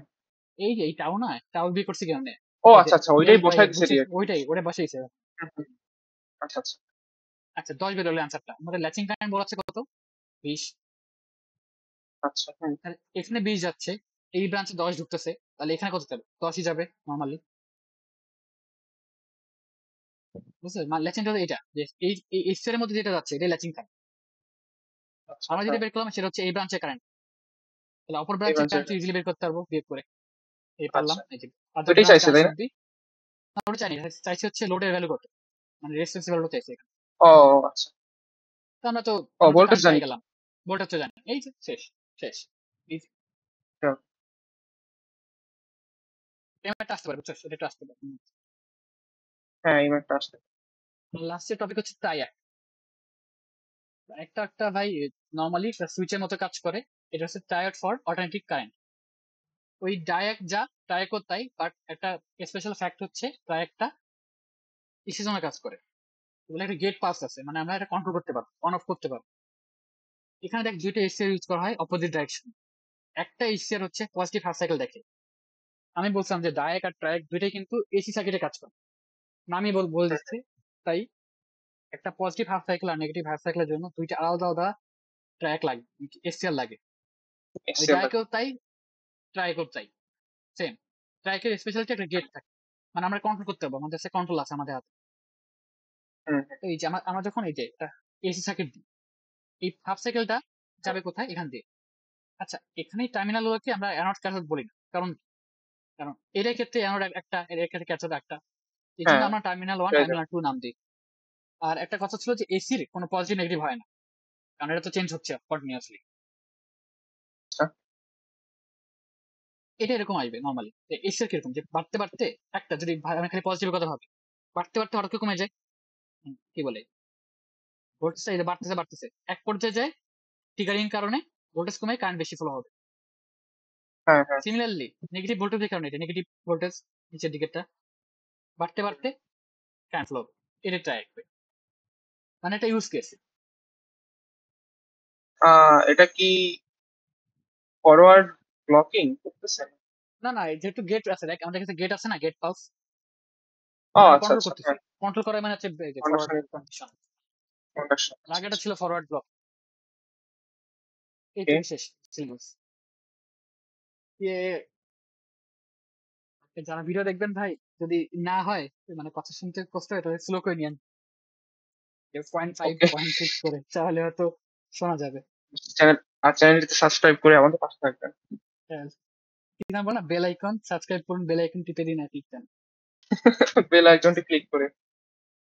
এই যে এই টাও না, টাও বিয়ে করছি কেমনে, ও এই যে আচ্ছা আচ্ছা, এল ওইটাই বাই বসাই এল দিছে বুঝছিস, ডিরেক্ট। ওইটাই ওটা বসাইছে। আচ্ছা আচ্ছা। আচ্ছা 10 বের হলো অ্যান্সারটা, আমাদের ল্যাচিং কারেন্ট বলা আছে কত, 20। আচ্ছা হুম। তাহলে এখানে 20 যাচ্ছে, এই ব্রাঞ্চে 10 ঢুকতেছে, তাহলে এখানে কত যাবে, 10ই যাবে নর্মালি। বুঝছো ল্যাচিংটা এটা, যে এই এই স্কয়ারের মধ্যে যেটা যাচ্ছে এটা ল্যাচিং কারেন্ট। আচ্ছা আমরা যেটা হ্যাঁ। বের করলাম সেটা হচ্ছে এই ব্রাঞ্চের কারেন্ট, তাহলে অপর এই ব্রাঞ্চের ব্রাঞ্চের। কারেন্ট ইজিলি বের করতে পারবো বিয়োগ করে। এই পারলাম, আচ্ছা, এই যে আদার ওইটাই ব্রাঞ্চ চাইছে কারেন্ট তাই না? শুড বি, না ওটা চাইনি, চাইছি হচ্ছে লোডের ভ্যালু কত, মানে রেজিস্ট্যান্স ভ্যালু চাইছি এখানে। ও আচ্ছা। তো আমরা তো ও আমরা তো ভোল্টেজ কারেন্ট জানি পেয়ে তো। গেলাম, ভোল্টেজ তো জানি, এই যে শেষ, শেষ। হ্যাঁ পেমেন্টটা আসতে পারে, বুঝছো, সেটা একটু আসতে পারে। হ্যাঁ, এই ম্যাথটা আসছে। লাস্টের টপিক হচ্ছে ট্রাইয়াক। একটা ভাই নর্মালি সুইচের মতো কাজ করে, এটা হচ্ছে ট্রায়াড ফর অল্টারনেটিভ কারেন্ট। ওই ডায়াক যা, ট্রায়াকও তাই, বাট একটা স্পেশাল ফ্যাক্ট হচ্ছে ট্রায়াকটা ইসি জোনে কাজ করে। ওগুলো একটা গেট পাস আছে, মানে আমরা এটা কন্ট্রোল করতে পারবো, অন অফ করতে পারবো। এখানে দেখ দুইটা এসিআর ইউজ করা হয় অপোজিট ডাইরেকশন। একটা এসিআর হচ্ছে পজিটিভ হাফ সাইকেল দেখে। আমি বলছিলাম যে ডায়াক আর ট্রায়াক দুইটাই কিন্তু এসি সার্কিটে কাজ করে, না আমি বলে হুম, দিচ্ছি। তাই একটা পজিটিভ হাফ সাইকেল আর নেগেটিভ হাফ সাইকেলের জন্য দুইটা আলাদা আলাদা ট্র্যাক লাগে, এসিআর লাগে। ওই এক্সিয়াল লাগে। ডায়াকেও তাই, ট্রায়াকেও তাই, সেম। ট্র্যাকের স্পেশালিটি একটা গেট থাকে, মানে আমরা কন্ট্রোল করতে পারবো, আমাদের কাছে কন্ট্রোল আছে আমাদের হাতে। হুম তো এই যে আমরা যখন এই যে এসি সার্কিট দিই, এই হাফ সাইকেলটা হুম, যাবে কোথায়, এখান দিয়ে। আচ্ছা এখানে টার্মিনাল গুলোকে আমরা অ্যানোড ক্যাথোড বলি না, কারণ কারণ এর ক্ষেত্রে অ্যানোড একটা, এর ক্ষেত্রে ক্যাথোড একটা, এই জন্য হ্যাঁ আমরা টার্মিনাল 1 এটাই তো। টার্মিনাল 2 নাম দিই। আর একটা কথা ছিল যে এসির কোনো পজিটিভ নেগেটিভ হয় না, কারণ এটা তো চেঞ্জ হচ্ছে কন্টিনিউয়াসলি। আচ্ছা এটা এরকম আসবে নর্মালি। এসির কিরকম, যে বাড়তে বাড়তে একটা, যদি আমি খালি পজিটিভের কথা ভাবি, বাড়তে বাড়তে হঠাৎ করে কমে যায়, কি বলে, ভোল্টেজটা এই যে বাড়তেছে বাড়তেছে, এক পর্যায়ে যায় ট্রিগারিং কারণে ভোল্টেজ কমে কারেন্ট বেশি ফ্লো হবে। হ্যাঁ হ্যাঁ। সিমিলারলি নেগেটিভ ভোল্টেজের কারণে, এটা নেগেটিভ ভোল্টেজ নিচের দিকেরটা বাড়তে বাড়তে কারেন্ট ফ্লো হবে। এটা ট্রাই, মানে এটা ইউজ কেস। এটা কি ফরওয়ার্ড ব্লকিং করতেছে? না না, যেহেতু গেট আছে, দেখ আমাদের কাছে গেট আছে না, গেট পালস, ও মানে আমরা আচ্ছা কন্ট্রোল আচ্ছা করতেছি। হ্যাঁ। কন্ট্রোল করা মানে হচ্ছে ফরওয়ার্ড কন্ডাকশন। কন্ডিশন, কন্ডাকশন আচ্ছা আগেটা আচ্ছা। ছিল ফরওয়ার্ড ব্লক। ওকে। এইটুকু শেষ সিলেবাস। যারা ভিডিও দেখবেন ভাই, যদি না হয়, মানে কথা শুনতে কষ্ট হয়, তাহলে স্লো করে নিয়েন, 0.5 ওকে। 0.6 করে, তাহলে হয়তো শোনা যাবে। চ্যানেল, আর চ্যানেলটিতে সাবস্ক্রাইব করে আমাদের পাশে থাকবেন। হ্যাঁ, কি নাম বলা, বেল আইকন সাবস্ক্রাইব করুন, বেল আইকন টিপে দিন আর কি। বেল আইকনটি ক্লিক করে।